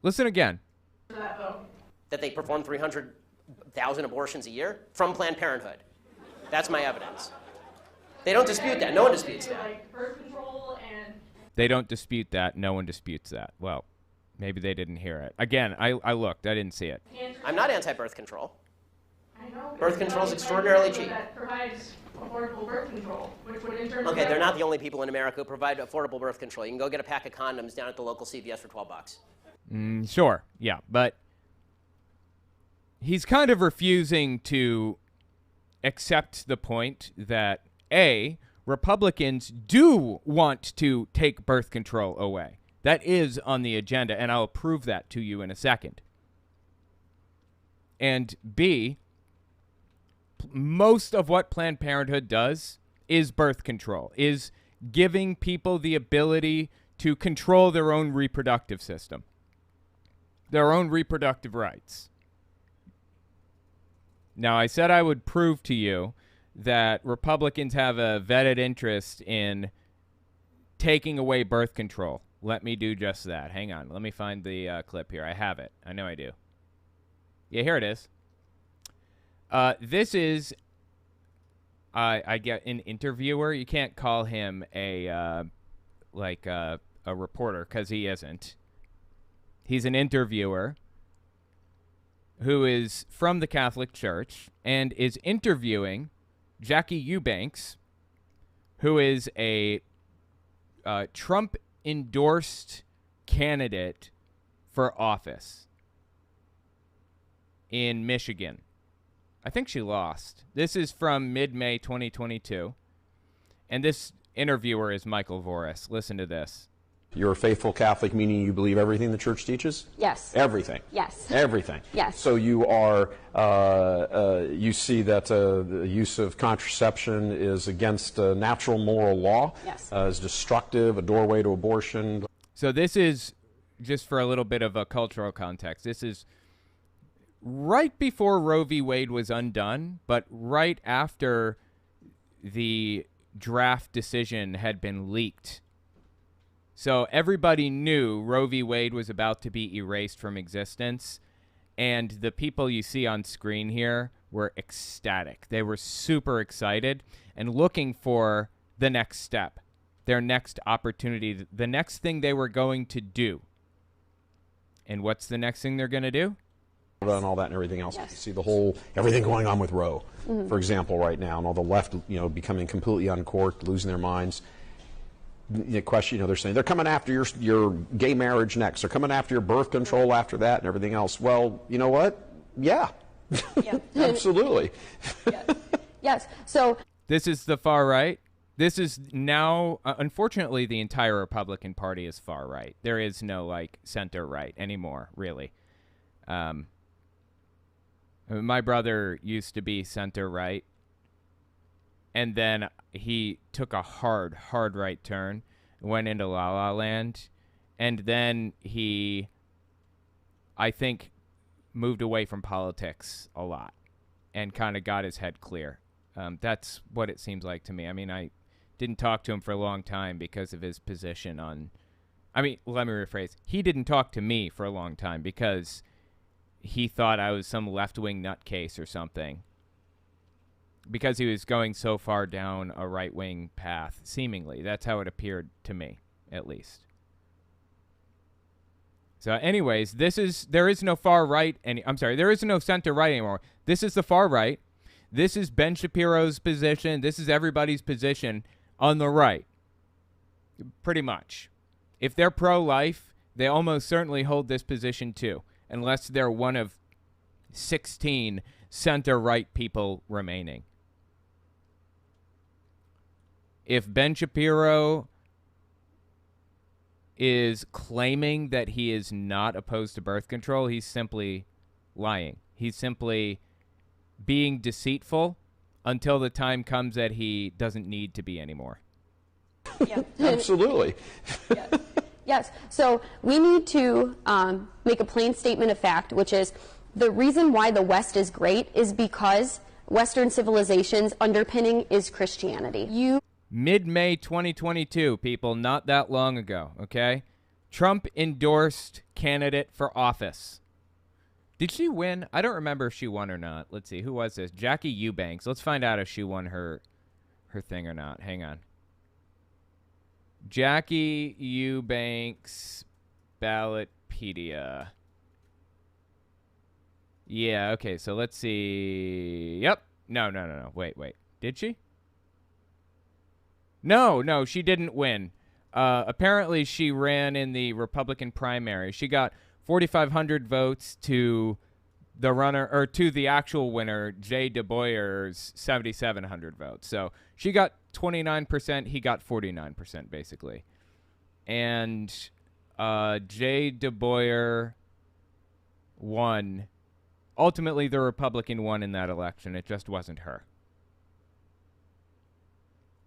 Listen again.
that though.
That they perform 300,000 abortions a year from Planned Parenthood. That's my evidence. They don't dispute that. No one disputes that.
Like birth control and
They don't dispute that. No one disputes that. Well, maybe they didn't hear it. Again, I looked. I didn't see it.
cancer.
I'm not anti-birth control.
I know.
Birth control is extraordinarily cheap.
That provides affordable birth control, which would in turn.
Okay, they're not the only people in America who provide affordable birth control. You can go get a pack of condoms down at the local CVS for $12.
Sure. Yeah. But he's kind of refusing to accept the point that, A, Republicans do want to take birth control away. That is on the agenda, and I'll prove that to you in a second. And B, most of what Planned Parenthood does is birth control, is giving people the ability to control their own reproductive system, their own reproductive rights. Now, I said I would prove to you that Republicans have a vetted interest in taking away birth control. Let me do just that. Hang on. Let me find the clip here. I have it. I know I do. Yeah, here it is. This is, I get an interviewer. You can't call him a reporter because he isn't. He's an interviewer who is from the Catholic Church and is interviewing Jackie Eubanks, who is a Trump-endorsed candidate for office in Michigan. I think she lost. This is from mid-May 2022. And this interviewer is Michael Voris. Listen to this.
You're a faithful Catholic, meaning you believe everything the Church teaches?
Yes.
Everything?
Yes.
Everything?
Yes.
So you are, you see that the use of contraception is against natural moral law?
Yes.
Is destructive, a doorway to abortion?
So this is, just for a little bit of a cultural context, this is right before Roe v. Wade was undone, but right after the draft decision had been leaked. So everybody knew Roe v. Wade was about to be erased from existence, and the people you see on screen here were ecstatic. They were super excited and looking for the next step, their next opportunity, the next thing they were going to do. And what's the next thing they're going to do?
And all that and everything else.
Yes.
You see the whole, everything going on with Roe, for example, right now, and all the left, becoming completely uncorked, losing their minds. The question, they're saying they're coming after your gay marriage next. They're coming after your birth control after that and everything else. Well, you know what? Yeah.
Yeah.
Absolutely.
Yes. Yes. So
This is the far right. This is now, unfortunately, the entire Republican Party is far right. There is no, center right anymore, really. My brother used to be center right, and then he took a hard right turn, went into La La Land, and then he, I think, moved away from politics a lot and kind of got his head clear. That's what it seems like to me. I mean, I didn't talk to him for a long time because of his position on... let me rephrase. He didn't talk to me for a long time because he thought I was some left-wing nutcase or something. Because he was going so far down a right-wing path, seemingly. That's how it appeared to me, at least. So anyways, there is no far right, there is no center right anymore. This is the far right. This is Ben Shapiro's position. This is everybody's position on the right. Pretty much. If they're pro-life, they almost certainly hold this position too, unless they're one of 16 center-right people remaining. If Ben Shapiro is claiming that he is not opposed to birth control, he's simply lying. He's simply being deceitful until the time comes that he doesn't need to be anymore.
yeah.
Absolutely.
Yes. So we need to make a plain statement of fact, which is The reason why the West is great is because Western civilization's underpinning is Christianity.
Mid-May 2022, people, not that long ago, okay? Trump endorsed candidate for office. Did she win? I don't remember if she won or not. Let's see. Who was this? Jackie Eubanks. Let's find out if she won her thing or not. Hang on. Jackie Eubanks Ballotpedia. Yeah, okay, so let's see. Yep. No. Wait. Did she? No, she didn't win. Apparently, she ran in the Republican primary. She got 4,500 votes to the runner, or to the actual winner, Jay DeBoyer's 7,700 votes. So she got 29%. He got 49%, basically. And Jay DeBoyer won. Ultimately, the Republican won in that election. It just wasn't her.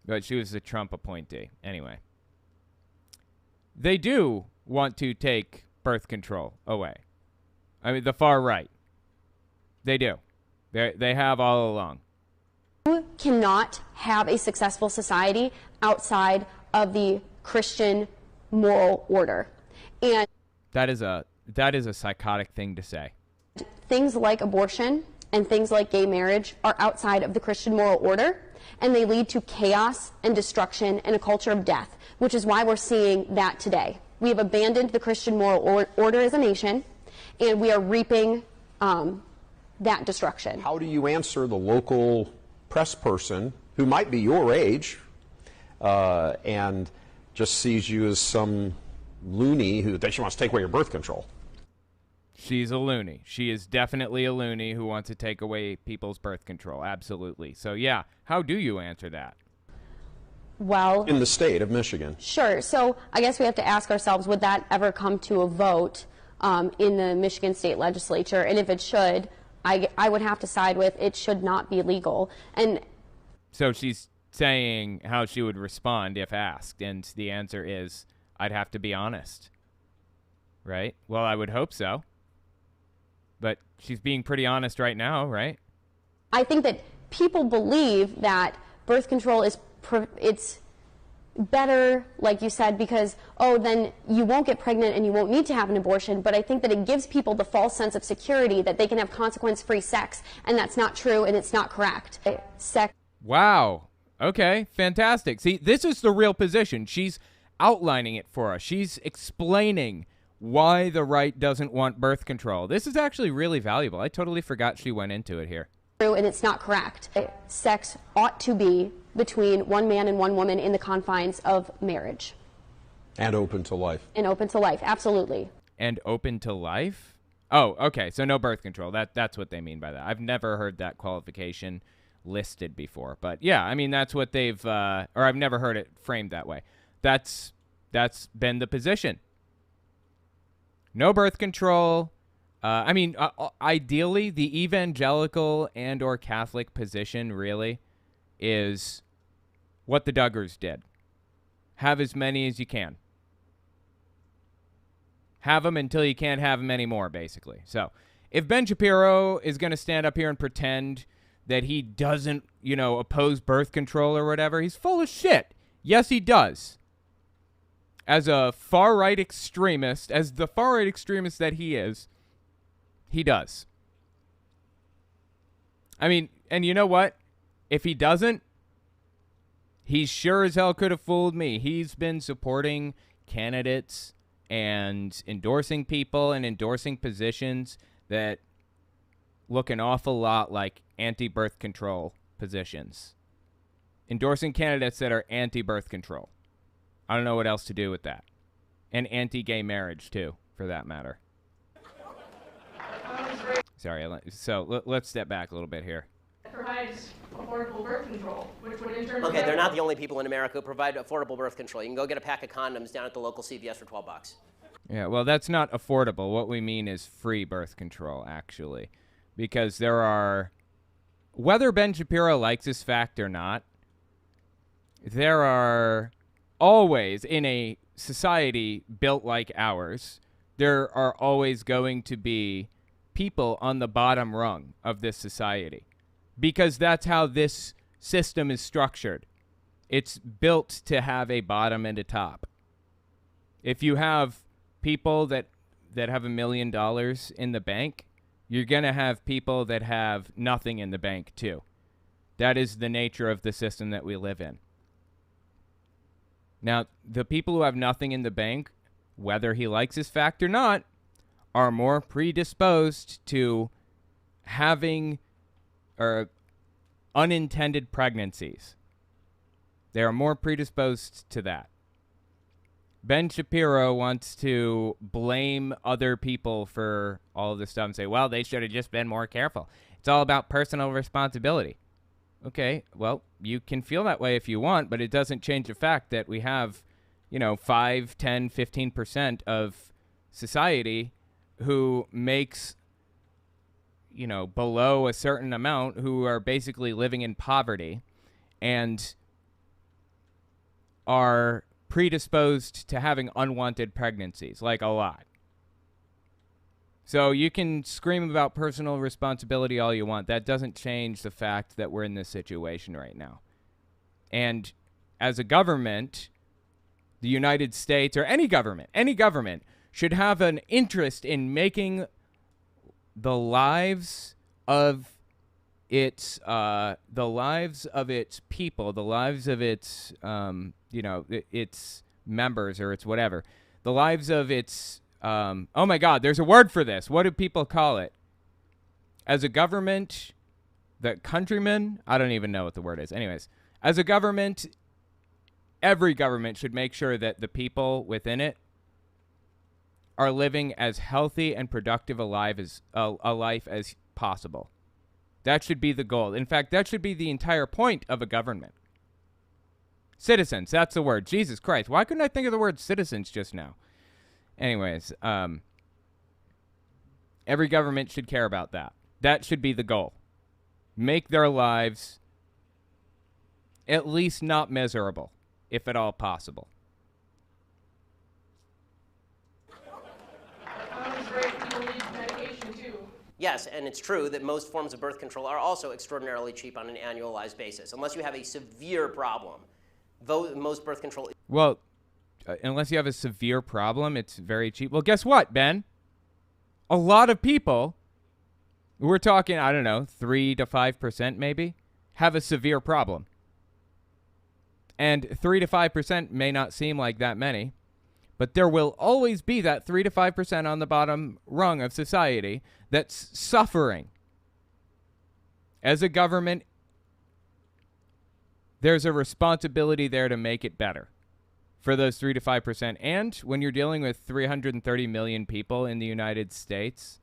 But she was a Trump appointee. Anyway. They do want to take birth control away. I mean, the far right. They do. They have all along.
You cannot have a successful society outside of the Christian moral order. And
that is a psychotic thing to say.
Things like abortion and things like gay marriage are outside of the Christian moral order, and they lead to chaos and destruction and a culture of death, which is why we're seeing that today. We have abandoned the Christian moral order as a nation, and we are reaping that destruction.
How do you answer the local press person who might be your age and just sees you as some loony who thinks she wants to take away your birth control?
She's a loony. She is definitely a loony who wants to take away people's birth control. Absolutely. So, yeah, how do you answer that?
Well,
in the state of Michigan.
Sure. So I guess we have to ask ourselves, would that ever come to a vote in the Michigan State Legislature? And if it should, I would have to side with it should not be legal. And
so she's saying how she would respond if asked, and the answer is, I'd have to be honest. Right? Well, I would hope so. But she's being pretty honest right now, right?
I think that people believe that birth control is it's better, like you said, because, oh, then you won't get pregnant and you won't need to have an abortion. But I think that it gives people the false sense of security that they can have consequence-free sex, and that's not true and it's not correct.
Wow. Okay, fantastic. See, this is the real position. She's outlining it for us. She's explaining why the right doesn't want birth control. This is actually really valuable. I totally forgot she went into it here.
And it's not correct. Sex ought to be between one man and one woman in the confines of marriage.
And open to life.
And open to life, absolutely.
And open to life? Oh, okay, so no birth control. That's what they mean by that. I've never heard that qualification listed before. But yeah, I mean, that's what they've, or I've never heard it framed that way. That's been the position. No birth control. I mean, ideally, the evangelical and or Catholic position really is what the Duggars did. Have as many as you can. Have them until you can't have them anymore, basically. So if Ben Shapiro is going to stand up here and pretend that he doesn't, oppose birth control or whatever, he's full of shit. Yes, he does. As a far-right extremist, as the far-right extremist that he is, he does. I mean, and you know what? If he doesn't, he sure as hell could have fooled me. He's been supporting candidates and endorsing people and endorsing positions that look an awful lot like anti-birth control positions. Endorsing candidates that are anti-birth control. I don't know what else to do with that. And anti-gay marriage, too, for that matter. Sorry, so let's step back a little bit here.
Provides affordable birth control, which would in turn...
Okay, they're not the only people in America who provide affordable birth control. You can go get a pack of condoms down at the local CVS for $12.
Yeah, well, that's not affordable. What we mean is free birth control, actually. Because there are... Whether Ben Shapiro likes this fact or not, there are... always, in a society built like ours, there are always going to be people on the bottom rung of this society, because that's how this system is structured. It's built to have a bottom and a top. If you have people that have $1 million in the bank, you're going to have people that have nothing in the bank too. That is the nature of the system that we live in. Now, the people who have nothing in the bank, whether he likes this fact or not, are more predisposed to having unintended pregnancies. They are more predisposed to that. Ben Shapiro wants to blame other people for all of this stuff and say, well, they should have just been more careful. It's all about personal responsibility. Okay, well, you can feel that way if you want, but it doesn't change the fact that we have, 5, 10, 15% of society who makes, below a certain amount, who are basically living in poverty and are predisposed to having unwanted pregnancies, like a lot. So you can scream about personal responsibility all you want. That doesn't change the fact that we're in this situation right now. And as a government, the United States, or any government should have an interest in making the lives of its people, the lives of its its members, or its whatever, the lives of its oh my God, there's a word for this. What do people call it? As a government, the countrymen, I don't even know what the word is. Anyways, as a government, every government should make sure that the people within it are living as healthy and productive a life as possible. That should be the goal. In fact, that should be the entire point of a government. Citizens, that's the word. Jesus Christ, why couldn't I think of the word citizens just now? Anyways, every government should care about that. That should be the goal. Make their lives at least not miserable, if at all possible.
Yes, and it's true that most forms of birth control are also extraordinarily cheap on an annualized basis, unless you have a severe problem. Most birth control...
Well, unless you have a severe problem, it's very cheap. Well, guess what, Ben? A lot of people, we're talking, I don't know, 3 to 5% maybe, have a severe problem. And 3 to 5% may not seem like that many, but there will always be that 3 to 5% on the bottom rung of society that's suffering. As a government, there's a responsibility there to make it better for those 3 to 5%. And when you're dealing with 330 million people in the United States,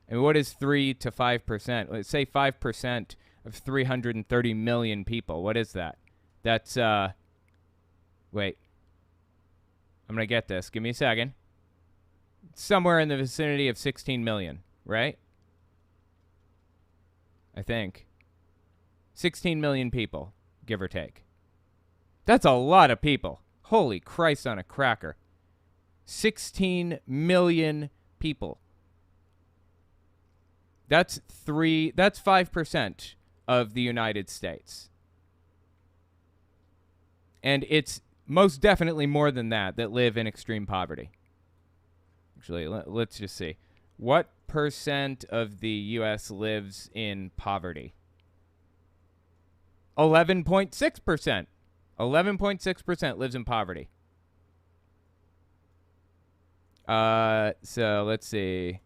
and what is 3 to 5%? Let's say 5% of 330 million people. What is that? That's, wait. I'm going to get this. Give me a second. Somewhere in the vicinity of 16 million, right? I think. 16 million people, give or take. That's a lot of people. Holy Christ on a cracker. 16 million people. That's 5% of the United States. And it's most definitely more than that live in extreme poverty. Actually, let's just see. What percent of the U.S. lives in poverty? 11.6%. 11.6% lives in poverty. So let's see.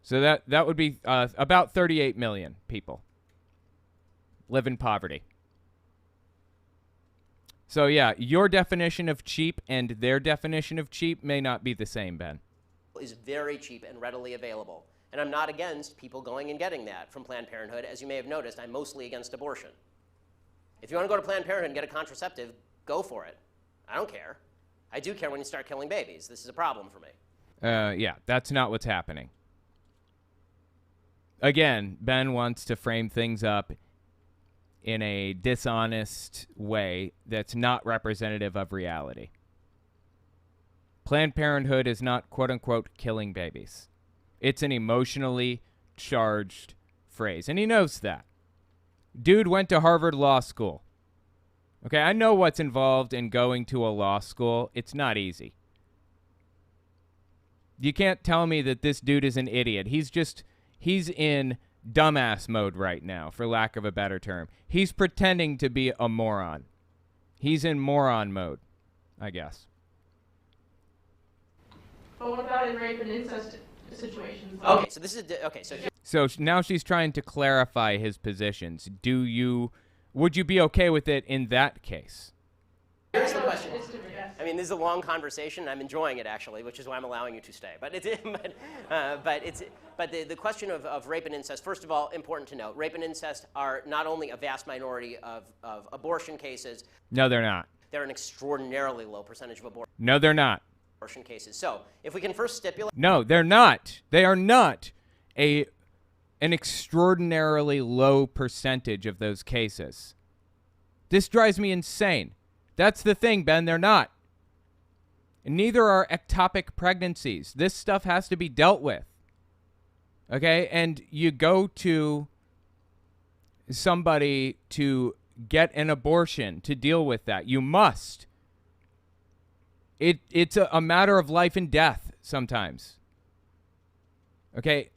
So that would be about 38 million people live in poverty. So yeah, your definition of cheap and their definition of cheap may not be the same, Ben.
Is very cheap and readily available. And I'm not against people going and getting that from Planned Parenthood. As you may have noticed, I'm mostly against abortion. If you want to go to Planned Parenthood and get a contraceptive, go for it. I don't care. I do care when you start killing babies. This is a problem for me.
Yeah, that's not what's happening. Again, Ben wants to frame things up in a dishonest way that's not representative of reality. Planned Parenthood is not, quote-unquote, killing babies. It's an emotionally charged phrase, and he knows that. Dude went to Harvard Law School. Okay, I know what's involved in going to a law school. It's not easy. You can't tell me that this dude is an idiot. He's in dumbass mode right now, for lack of a better term. He's pretending to be a moron. He's in moron mode, I guess.
But what about in rape and incest situations?
Okay, so this is
So now she's trying to clarify his positions. Would you be okay with it in that case?
here's the question.
It's different, yes.
I mean, this is a long conversation. I'm enjoying it, actually, which is why I'm allowing you to stay. But the question of rape and incest, first of all, important to note, rape and incest are not only a vast minority of abortion cases.
No, they're not.
They're an extraordinarily low percentage of
No, they're not.
abortion cases. So if we can first stipulate.
No, they're not. They are not an extraordinarily low percentage of those cases. This drives me insane. That's the thing, Ben. They're not. And neither are ectopic pregnancies. This stuff has to be dealt with. Okay? And you go to somebody to get an abortion to deal with that. You must. It's a matter of life and death sometimes. Okay?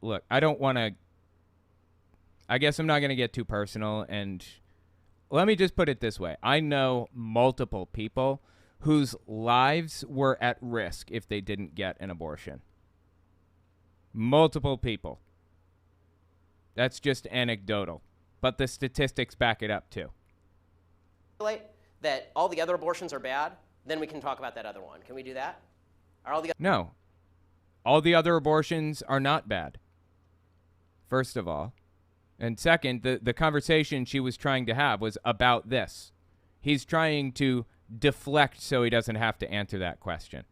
Look, I don't want to. I guess I'm not going to get too personal, and let me just put it this way. I know multiple people whose lives were at risk if they didn't get an abortion. Multiple people. That's just anecdotal, but the statistics back it up too.
That all the other abortions are bad, then we can talk about that other one. Can we do that? Are all the
No. All the other abortions are not bad, first of all. And second, the conversation she was trying to have was about this. He's trying to deflect so he doesn't have to answer that question.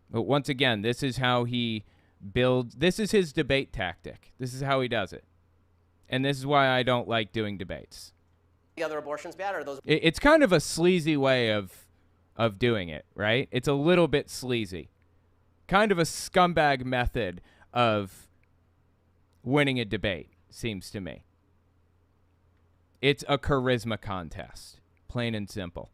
But once again, this is how he builds. This is his debate tactic. This is how he does it. And this is why I don't like doing debates.
the other abortions bad, or are those?
It's kind of a sleazy way of doing it, right? It's a little bit sleazy. Kind of a scumbag method of winning a debate, seems to me. It's a charisma contest, plain and simple.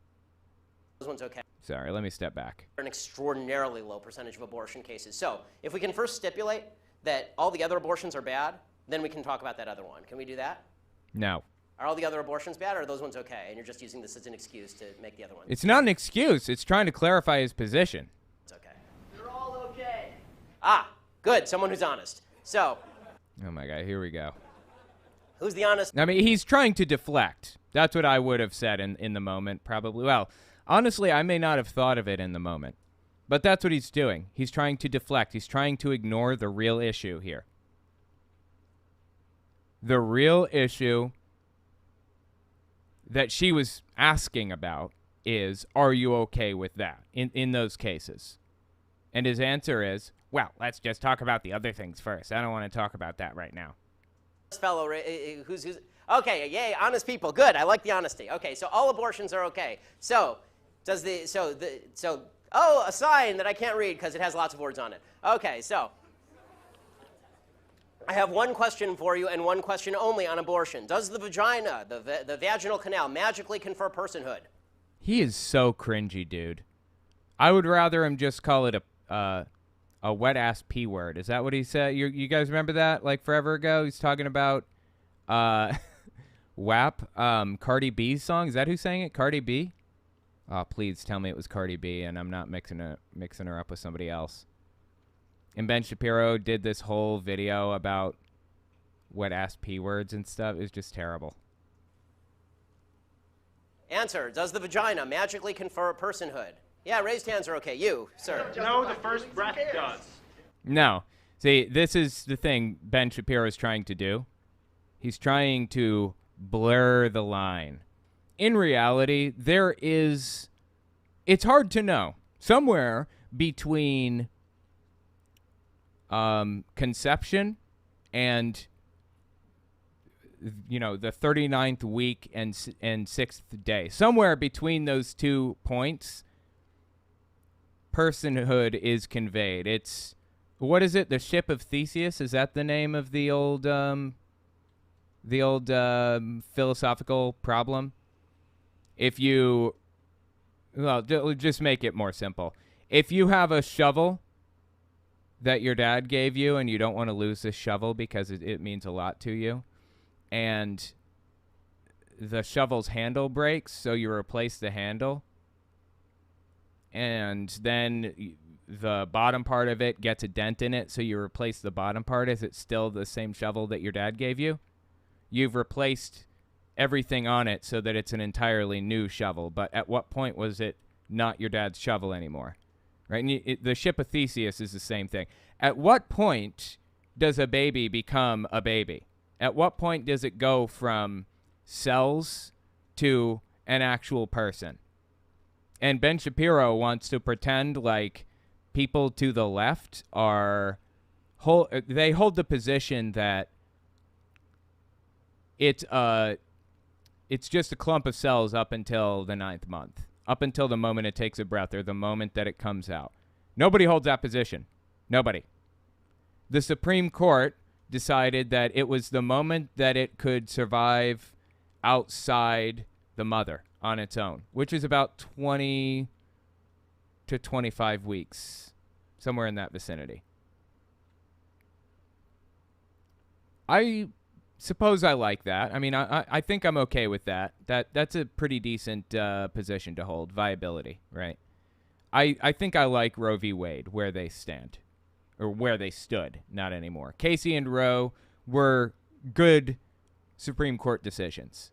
Those ones okay.
Sorry, let me step back.
An extraordinarily low percentage of abortion cases. So if we can first stipulate that all the other abortions are bad, then we can talk about that other one. Can we do that?
No.
Are all the other abortions bad, or are those ones okay? And you're just using this as an excuse to make the other one.
It's not an excuse. It's trying to clarify his position.
It's okay. They're all okay. Ah, good. Someone who's honest. So.
Oh my God, here we go.
Who's the honest?
I mean, he's trying to deflect. That's what I would have said in the moment, probably. Well, honestly, I may not have thought of it in the moment. But that's what he's doing. He's trying to deflect. He's trying to ignore the real issue here. The real issue that she was asking about is, are you okay with that in those cases? And his answer is, well, let's just talk about the other things first. I don't want to talk about that right now.
This fellow, who's okay? Yay, honest people. Good. I like the honesty. Okay, so all abortions are okay. So does oh, a sign that I can't read because it has lots of words on it. Okay, so I have one question for you and one question only on abortion. Does the vagina, the vaginal canal, magically confer personhood?
He is so cringy, dude. I would rather him just call it a wet ass P word. Is that what he said? You guys remember that? Like forever ago, he's talking about WAP, Cardi B's song. Is that who sang it? Cardi B? Oh, please tell me it was Cardi B, and I'm not mixing her up with somebody else. And Ben Shapiro did this whole video about wet ass P words and stuff. It was just terrible.
Answer: does the vagina magically confer personhood? Yeah, raised hands are okay. You, sir.
No, the first breath does.
No. See, this is the thing Ben Shapiro is trying to do. He's trying to blur the line. In reality, it's hard to know. Somewhere between conception and, the 39th week and 6th day. Somewhere between those 2 points, personhood is conveyed. It's, what is it? The ship of Theseus? Is that the name of the old philosophical problem? If you, well, just make it more simple. If you have a shovel that your dad gave you and you don't want to lose this shovel because it means a lot to you, and the shovel's handle breaks, so you replace the handle, and then the bottom part of it gets a dent in it, so you replace the bottom part. Is it still the same shovel that your dad gave you? You've replaced everything on it so that it's an entirely new shovel, but at what point was it not your dad's shovel anymore? Right? And the ship of Theseus is the same thing. At what point does a baby become a baby? At what point does it go from cells to an actual person? And Ben Shapiro wants to pretend like people to the left are they hold the position that it's just a clump of cells up until the 9th month, up until the moment it takes a breath or the moment that it comes out. Nobody holds that position. Nobody. The Supreme Court decided that it was the moment that it could survive outside the mother on its own, which is about 20 to 25 weeks, somewhere in that vicinity. I suppose I like that. I mean, I think I'm okay with that. That's a pretty decent position to hold, viability, right? I think I like Roe v. Wade, where they stand, or where they stood, not anymore. Casey and Roe were good Supreme Court decisions.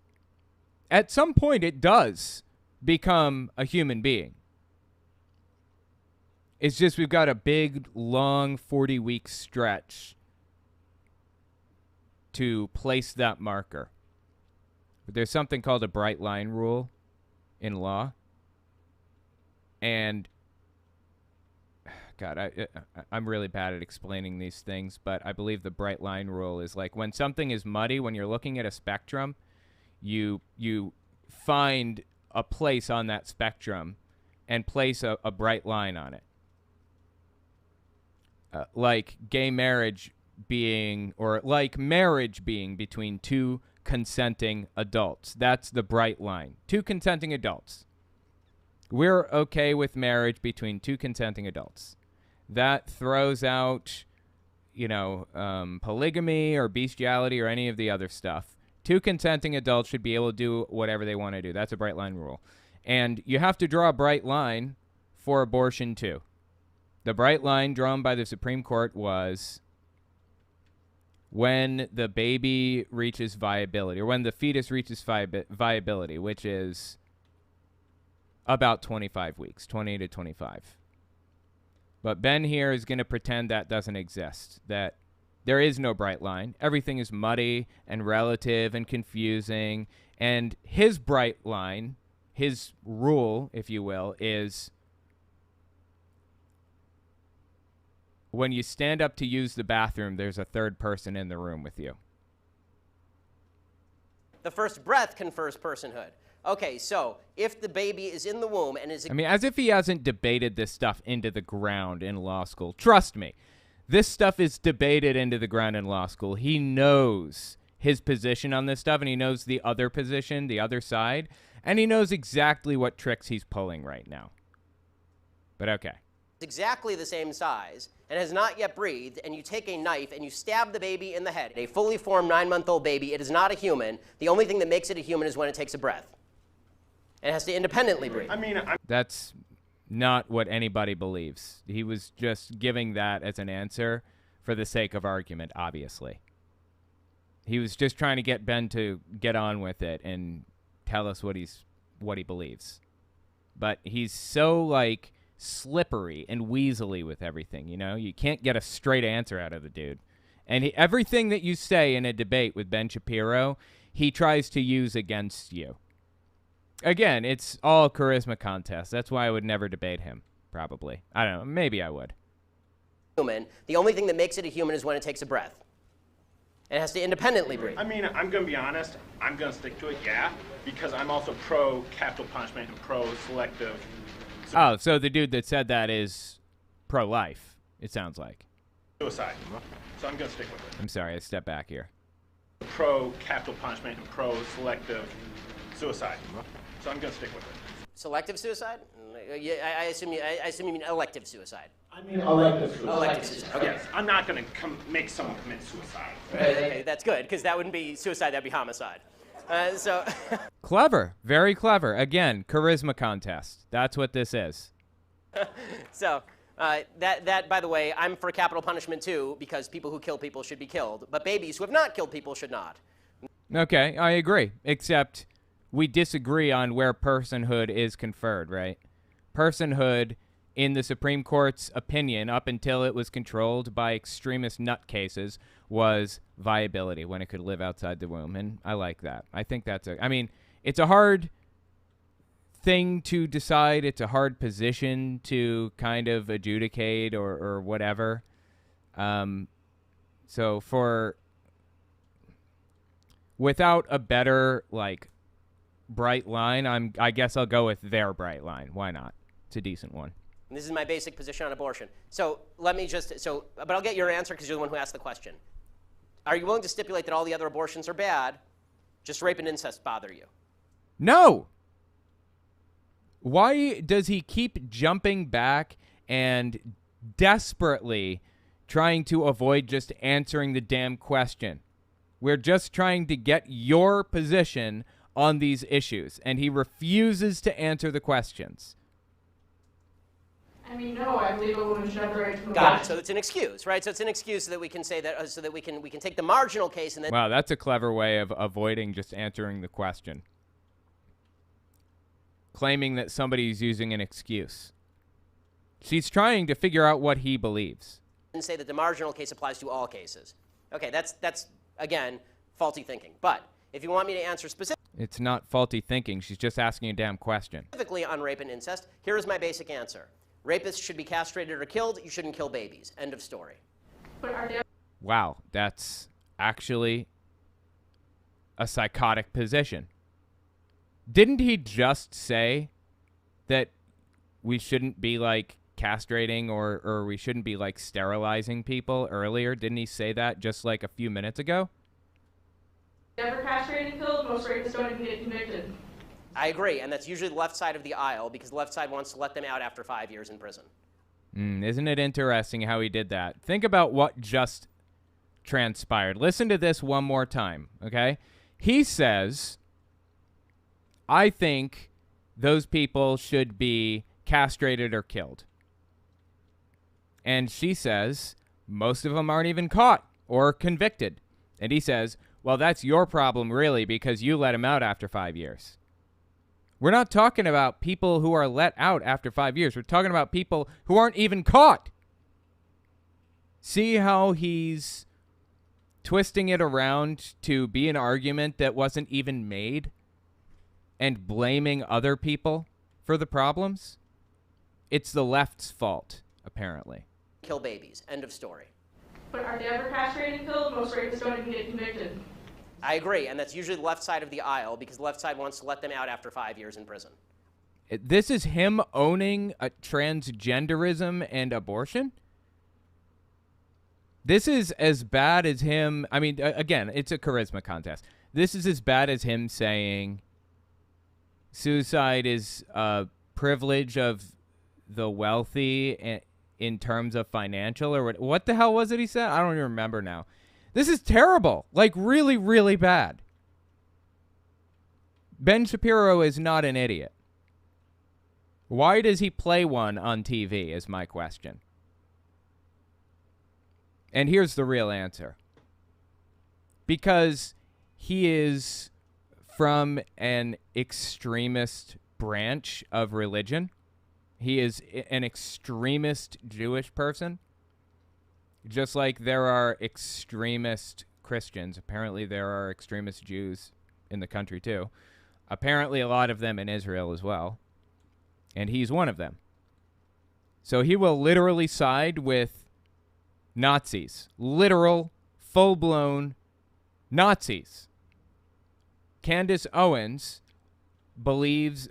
At some point, it does become a human being. It's just we've got a big, long 40-week stretch to place that marker. But there's something called a bright line rule in law. And, God, I'm really bad at explaining these things, but I believe the bright line rule is like when something is muddy, when you're looking at a spectrum, you find a place on that spectrum and place a bright line on it. Like gay marriage being, or like marriage being between two consenting adults. That's the bright line. Two consenting adults. We're okay with marriage between two consenting adults. That throws out, polygamy or bestiality or any of the other stuff. Two consenting adults should be able to do whatever they want to do. That's a bright line rule. And you have to draw a bright line for abortion too. The bright line drawn by the Supreme Court was when the baby reaches viability, or when the fetus reaches viability, which is about 25 weeks, 20 to 25. But Ben here is going to pretend that doesn't exist, that there is no bright line. Everything is muddy and relative and confusing. And his bright line, his rule, if you will, is when you stand up to use the bathroom, there's a third person in the room with you.
The first breath confers personhood. Okay, so if the baby is in the womb and is...
I mean, as if he hasn't debated this stuff into the ground in law school. Trust me, this stuff is debated into the ground in law school. He knows his position on this stuff, and he knows the other position, the other side, and he knows exactly what tricks he's pulling right now. But okay.
Exactly the same size and has not yet breathed, and you take a knife and you stab the baby in the head. A fully formed 9-month-old baby, it is not a human. The only thing that makes it a human is when it takes a breath. It has to independently breathe.
I mean,
that's not what anybody believes. He was just giving that as an answer for the sake of argument, obviously. He was just trying to get Ben to get on with it and tell us what he believes. But he's so, like, slippery and weaselly with everything, You can't get a straight answer out of the dude. And everything that you say in a debate with Ben Shapiro, he tries to use against you. Again, it's all charisma contest. That's why I would never debate him, probably. I don't know. Maybe I would.
Human. The only thing that makes it a human is when it takes a breath. It has to independently breathe.
I mean, I'm going to be honest. I'm going to stick to it, yeah, because I'm also pro-capital punishment and pro-selective
Oh, so the dude that said that is pro-life, it sounds like.
Suicide. So I'm going to stick with it.
I'm sorry, I stepped back here.
Pro-capital punishment and pro-selective suicide. So I'm going to stick with it.
Selective suicide? Yeah, I assume you mean elective suicide.
I mean elective suicide.
Elective suicide. Okay.
Yes, I'm not going to make someone commit suicide.
Okay, that's good, because that wouldn't be suicide, that'd be homicide. So
Clever. Very clever. Again, charisma contest. That's what this is.
So that, by the way, I'm for capital punishment too, because people who kill people should be killed, but babies who have not killed people should not.
Okay, I agree. Except we disagree on where personhood is conferred, right? Personhood, in the Supreme Court's opinion, up until it was controlled by extremist nutcases, was viability, when it could live outside the womb. And I like that. I think I mean, it's a hard thing to decide. It's a hard position to kind of adjudicate or whatever. So without a better, like, bright line, I guess I'll go with their bright line. Why not? It's a decent one.
And this is my basic position on abortion. So let me but I'll get your answer because you're the one who asked the question. Are you willing to stipulate that all the other abortions are bad, just rape and incest bother you?
No! Why does he keep jumping back and desperately trying to avoid just answering the damn question? We're just trying to get your position on these issues, and he refuses to answer the questions.
I mean, no, I believe a woman should have the right to
Got it. So it's an excuse, right? So it's an excuse so that we can say that, so that we can take the marginal case and then.
Wow, that's a clever way of avoiding just answering the question. Claiming that somebody's using an excuse. She's trying to figure out what he believes.
And say that the marginal case applies to all cases. Okay, that's again faulty thinking. But if you want me to answer
it's not faulty thinking. She's just asking a damn question.
Specifically on rape and incest, here is my basic answer. Rapists should be castrated or killed. You shouldn't kill babies. End of story.
But are they
Wow, that's actually a psychotic position. Didn't he just say that we shouldn't be, like, castrating or we shouldn't be, like, sterilizing people earlier? Didn't he say that just, like, a few minutes ago?
ever castrated and killed? Most rapists don't even get convicted.
I agree, and that's usually the left side of the aisle because the left side wants to let them out after 5 years in prison.
Isn't it interesting how he did that? Think about what just transpired. Listen to this one more time, okay? He says, I think those people should be castrated or killed. And she says, most of them aren't even caught or convicted. And he says, well, that's your problem, really, because you let them out after 5 years. We're not talking about people who are let out after 5 years. We're talking about people who aren't even caught. See how he's twisting it around to be an argument that wasn't even made and blaming other people for the problems? It's the left's fault, apparently.
Kill babies. End of story.
But are they ever castrated and killed? Most rapists don't even get convicted.
I agree, and that's usually the left side of the aisle because the left side wants to let them out after 5 years in prison.
This is him owning a transgenderism and abortion? This is as bad as him. I mean, again, it's a charisma contest. This is as bad as him saying suicide is a privilege of the wealthy in terms of financial, or what the hell was it he said? I don't even remember now. This is terrible. Like, really, really bad. Ben Shapiro is not an idiot. Why does he play one on TV is my question. And here's the real answer. Because he is from an extremist branch of religion. He is an extremist Jewish person. Just like there are extremist Christians. Apparently there are extremist Jews in the country too. Apparently a lot of them in Israel as well. And he's one of them. So he will literally side with Nazis. Literal, full-blown Nazis. Candace Owens believes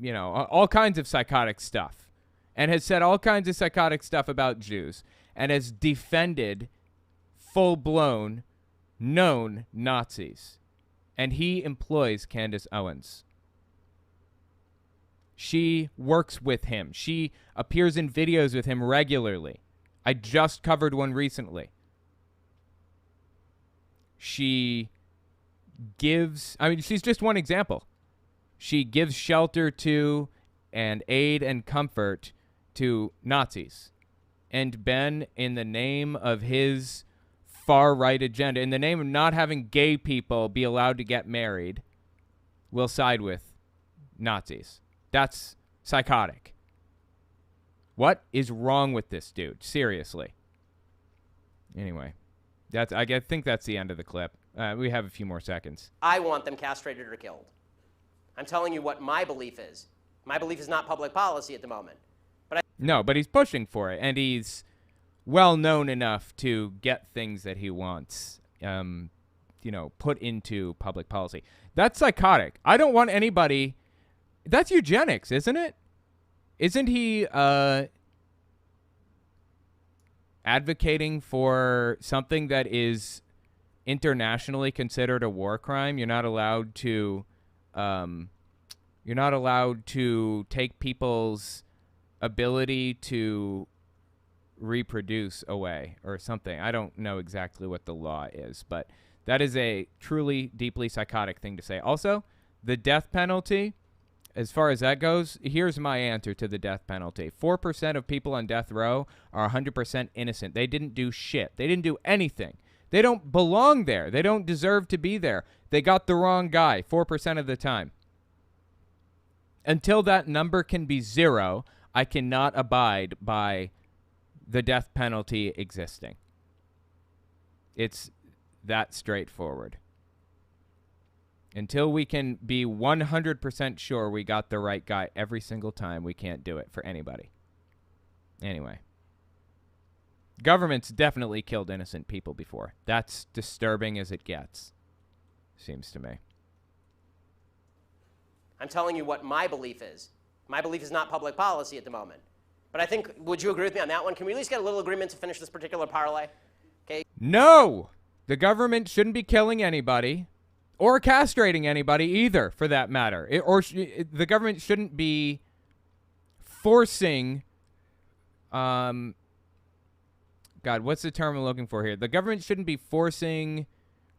you know, all kinds of psychotic stuff, and has said all kinds of psychotic stuff about Jews, and has defended full-blown, known Nazis. And he employs Candace Owens. She works with him. She appears in videos with him regularly. I just covered one recently. She gives, I mean, she's just one example. She gives shelter to and aid and comfort to Nazis. And Ben, in the name of his far-right agenda, in the name of not having gay people be allowed to get married, will side with Nazis. That's psychotic. What is wrong with this dude? Seriously. Anyway, I think that's the end of the clip. We have a few more seconds.
I want them castrated or killed. I'm telling you what my belief is. My belief is not public policy at the moment.
No, but he's pushing for it, and he's well known enough to get things that he wants, you know, put into public policy. That's psychotic. I don't want anybody. That's eugenics, isn't it? Isn't he advocating for something that is internationally considered a war crime? You're not allowed to take people's ability to reproduce away or something. I don't know exactly what the law is, but that is a truly deeply psychotic thing to say. Also, the death penalty, as far as that goes, here's my answer to the death penalty. 4% of people on death row are 100% innocent. They didn't do shit. They didn't do anything. They don't belong there. They don't deserve to be there. They got the wrong guy 4% of the time. Until that number can be 0, I cannot abide by the death penalty existing. It's that straightforward. Until we can be 100% sure we got the right guy every single time, we can't do it for anybody. Anyway. Government's definitely killed innocent people before. That's disturbing as it gets, seems to me.
I'm telling you what my belief is. My belief is not public policy at the moment. But I think, would you agree with me on that one? Can we at least get a little agreement to finish this particular parlay? Okay.
No! The government shouldn't be killing anybody or castrating anybody either, for that matter. The government shouldn't be forcing, God, what's the term I'm looking for here? The government shouldn't be forcing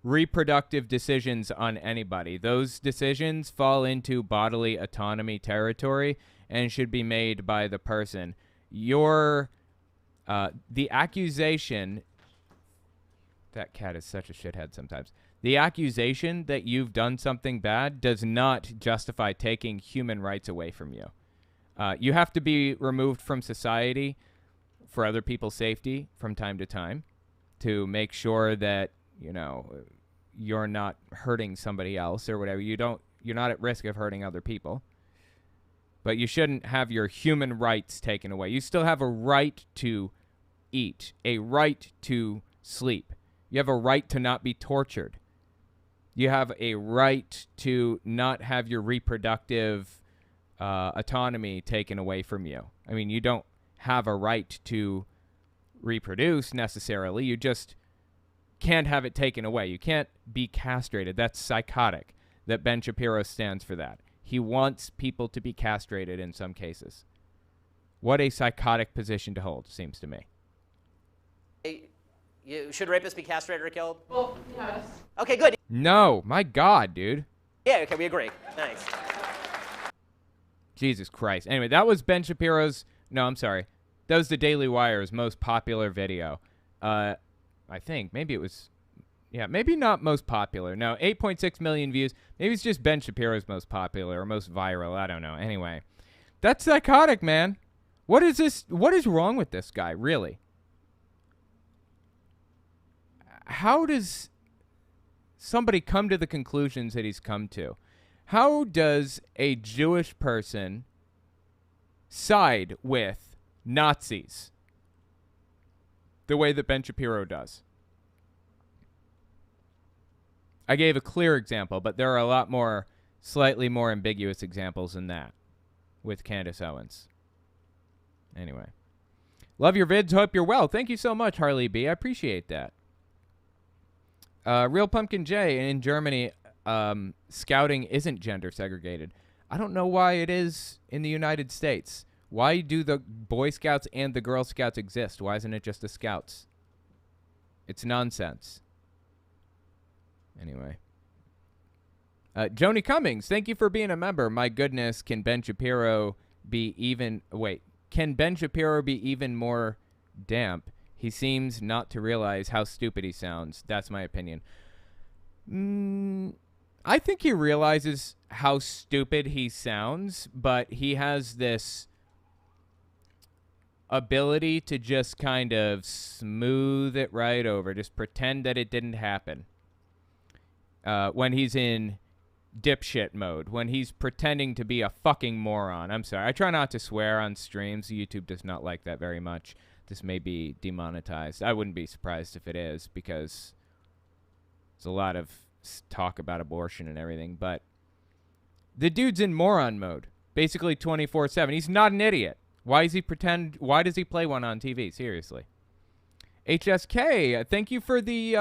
reproductive decisions on anybody. Those decisions fall into bodily autonomy territory and should be made by the person. The accusation, that cat is such a shithead sometimes. The accusation that you've done something bad does not justify taking human rights away from you. You have to be removed from society for other people's safety from time to time to make sure that, you know, you're not hurting somebody else or whatever. You're not at risk of hurting other people. But you shouldn't have your human rights taken away. You still have a right to eat, a right to sleep. You have a right to not be tortured. You have a right to not have your reproductive autonomy taken away from you. I mean, you don't have a right to reproduce necessarily. You just can't have it taken away. You can't be castrated. That's psychotic. That Ben Shapiro stands for that. He wants people to be castrated in some cases. What a psychotic position to hold, seems to me.
Should rapists be castrated or killed?
Well, yes.
Okay, good.
No, my God, dude.
Yeah, okay, we agree. Thanks.
Jesus Christ. Anyway, that was Ben Shapiro's, no, I'm sorry. That was the Daily Wire's most popular video. I think. Maybe it was, yeah, maybe not most popular. No, 8.6 million views. Maybe it's just Ben Shapiro's most popular or most viral. I don't know. Anyway, that's psychotic, man. What is this? What is wrong with this guy, really? How does somebody come to the conclusions that he's come to? How does a Jewish person side with Nazis the way that Ben Shapiro does? I gave a clear example, but there are a lot more, slightly more ambiguous examples than that. with Candace Owens. Anyway. Love your vids. Hope you're well. Thank you so much, Harley B. I appreciate that. Real Pumpkin J, in Germany, scouting isn't gender segregated. I don't know why it is in the United States. Why do the Boy Scouts and the Girl Scouts exist? Why isn't it just the Scouts? It's nonsense. Anyway. Joni Cummings, thank you for being a member. My goodness, can Ben Shapiro be even... Wait. Can Ben Shapiro be even more damp? He seems not to realize how stupid he sounds. That's my opinion. I think he realizes how stupid he sounds, but he has this ability to just kind of smooth it right over. Just pretend that it didn't happen. When he's in dipshit mode, when he's pretending to be a fucking moron. I'm sorry. I try not to swear on streams. YouTube does not like that very much. This may be demonetized. I wouldn't be surprised if it is, because there's a lot of talk about abortion and everything. But the dude's in moron mode, basically 24/7. He's not an idiot. Why does he pretend? Why does he play one on TV? Seriously. HSK, thank you for the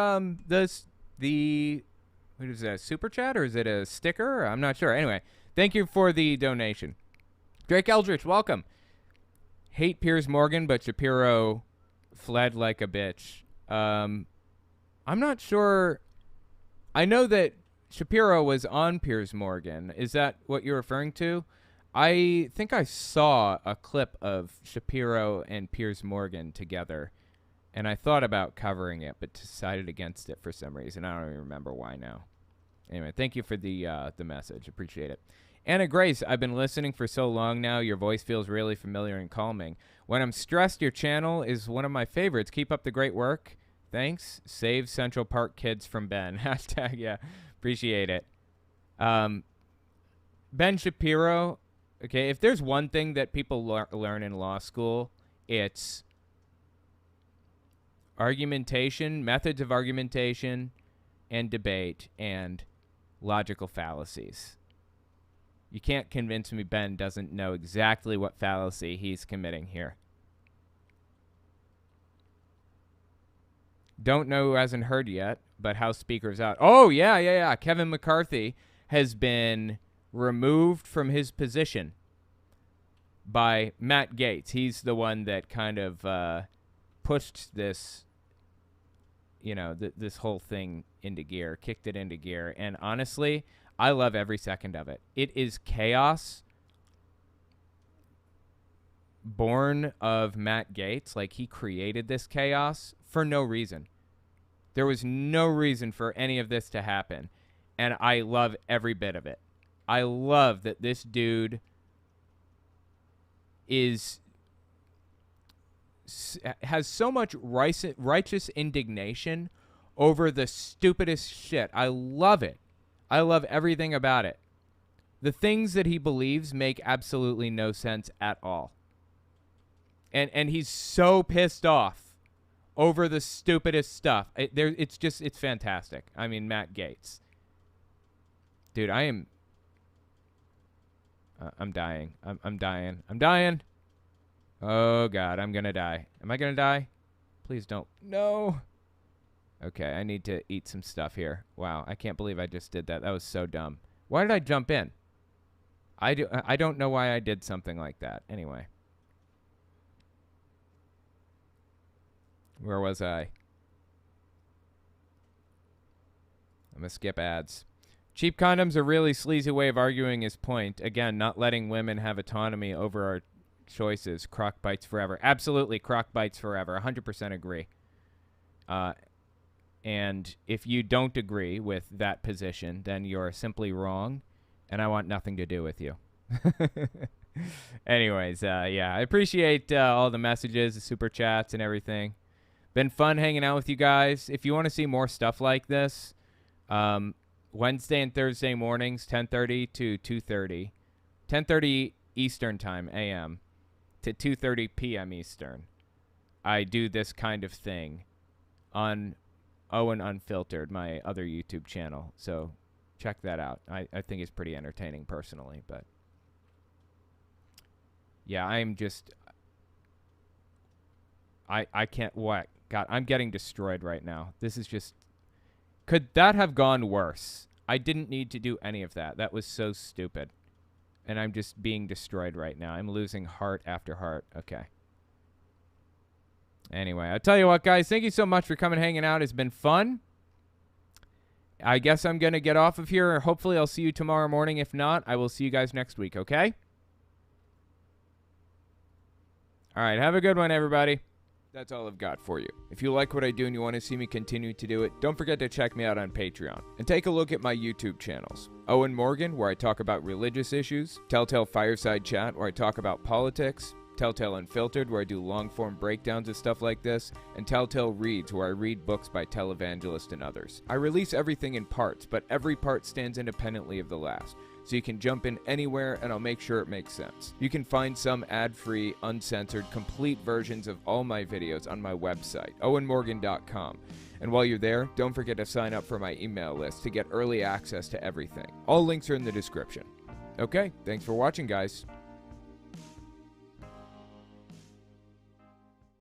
what is that, super chat, or is it a sticker? I'm not sure. Anyway, thank you for the donation. Drake Eldridge, welcome. Hate Piers Morgan, but Shapiro fled like a bitch. I'm not sure. I know that Shapiro was on Piers Morgan. Is that what you're referring to? I think I saw a clip of Shapiro and Piers Morgan together, and I thought about covering it, but decided against it for some reason. I don't even remember why now. Anyway, thank you for the message. Appreciate it. Anna Grace, I've been listening for so long now. Your voice feels really familiar and calming. When I'm stressed, your channel is one of my favorites. Keep up the great work. Thanks. Save Central Park kids from Ben. Hashtag, yeah. Appreciate it. Ben Shapiro, okay, if there's one thing that people learn in law school, it's argumentation, methods of argumentation, and debate, and logical fallacies. You can't convince me Ben doesn't know exactly what fallacy he's committing here. Don't know who hasn't heard yet, but House Speaker's out. Oh, yeah. Kevin McCarthy has been removed from his position by Matt Gaetz. He's the one that kind of pushed this, this whole thing into gear, kicked it into gear. And honestly, I love every second of it. It is chaos born of Matt Gaetz. Like, he created this chaos for no reason. There was no reason for any of this to happen. And I love every bit of it. I love that this dude has so much righteous indignation over the stupidest shit. I love it. I love everything about it. The things that he believes make absolutely no sense at all. And he's so pissed off over the stupidest stuff. It's fantastic. I mean, Matt Gaetz. Dude, I'm dying. I'm dying. I'm dying. Oh, God, I'm going to die. Am I going to die? Please don't. No. Okay, I need to eat some stuff here. Wow, I can't believe I just did that. That was so dumb. Why did I jump in? I don't know why I did something like that. Anyway. Where was I? I'm going to skip ads. Cheap condoms are a really sleazy way of arguing his point. Again, not letting women have autonomy over our choices. Croc bites forever. Absolutely, croc bites forever. 100% agree. And if you don't agree with that position, then you're simply wrong, and I want nothing to do with you. Anyways, yeah, I appreciate all the messages, the super chats, and everything. Been fun hanging out with you guys. If you want to see more stuff like this, Wednesday and Thursday mornings, 10:30 to 2:30. 10:30 Eastern Time, a.m., to 2:30 p.m. Eastern. I do this kind of thing on Owen Unfiltered, my other YouTube channel. So check that out. I think it's pretty entertaining personally. But Yeah, I'm just... I can't... What? God, I'm getting destroyed right now. This is just... Could that have gone worse? I didn't need to do any of that. That was so stupid. And I'm just being destroyed right now. I'm losing heart after heart. Okay. Anyway, I'll tell you what, guys. Thank you so much for coming and hanging out. It's been fun. I guess I'm going to get off of here. Hopefully, I'll see you tomorrow morning. If not, I will see you guys next week, okay? All right, have a good one, everybody. That's all I've got for you. If you like what I do and you want to see me continue to do it, don't forget to check me out on Patreon. And take a look at my YouTube channels. Owen Morgan, where I talk about religious issues. Telltale Fireside Chat, where I talk about politics. Telltale Unfiltered, where I do long-form breakdowns of stuff like this, and Telltale Reads, where I read books by televangelists and others. I release everything in parts, but every part stands independently of the last, so you can jump in anywhere and I'll make sure it makes sense. You can find some ad-free, uncensored, complete versions of all my videos on my website, owenmorgan.com. And while you're there, don't forget to sign up for my email list to get early access to everything. All links are in the description. Okay, thanks for watching, guys.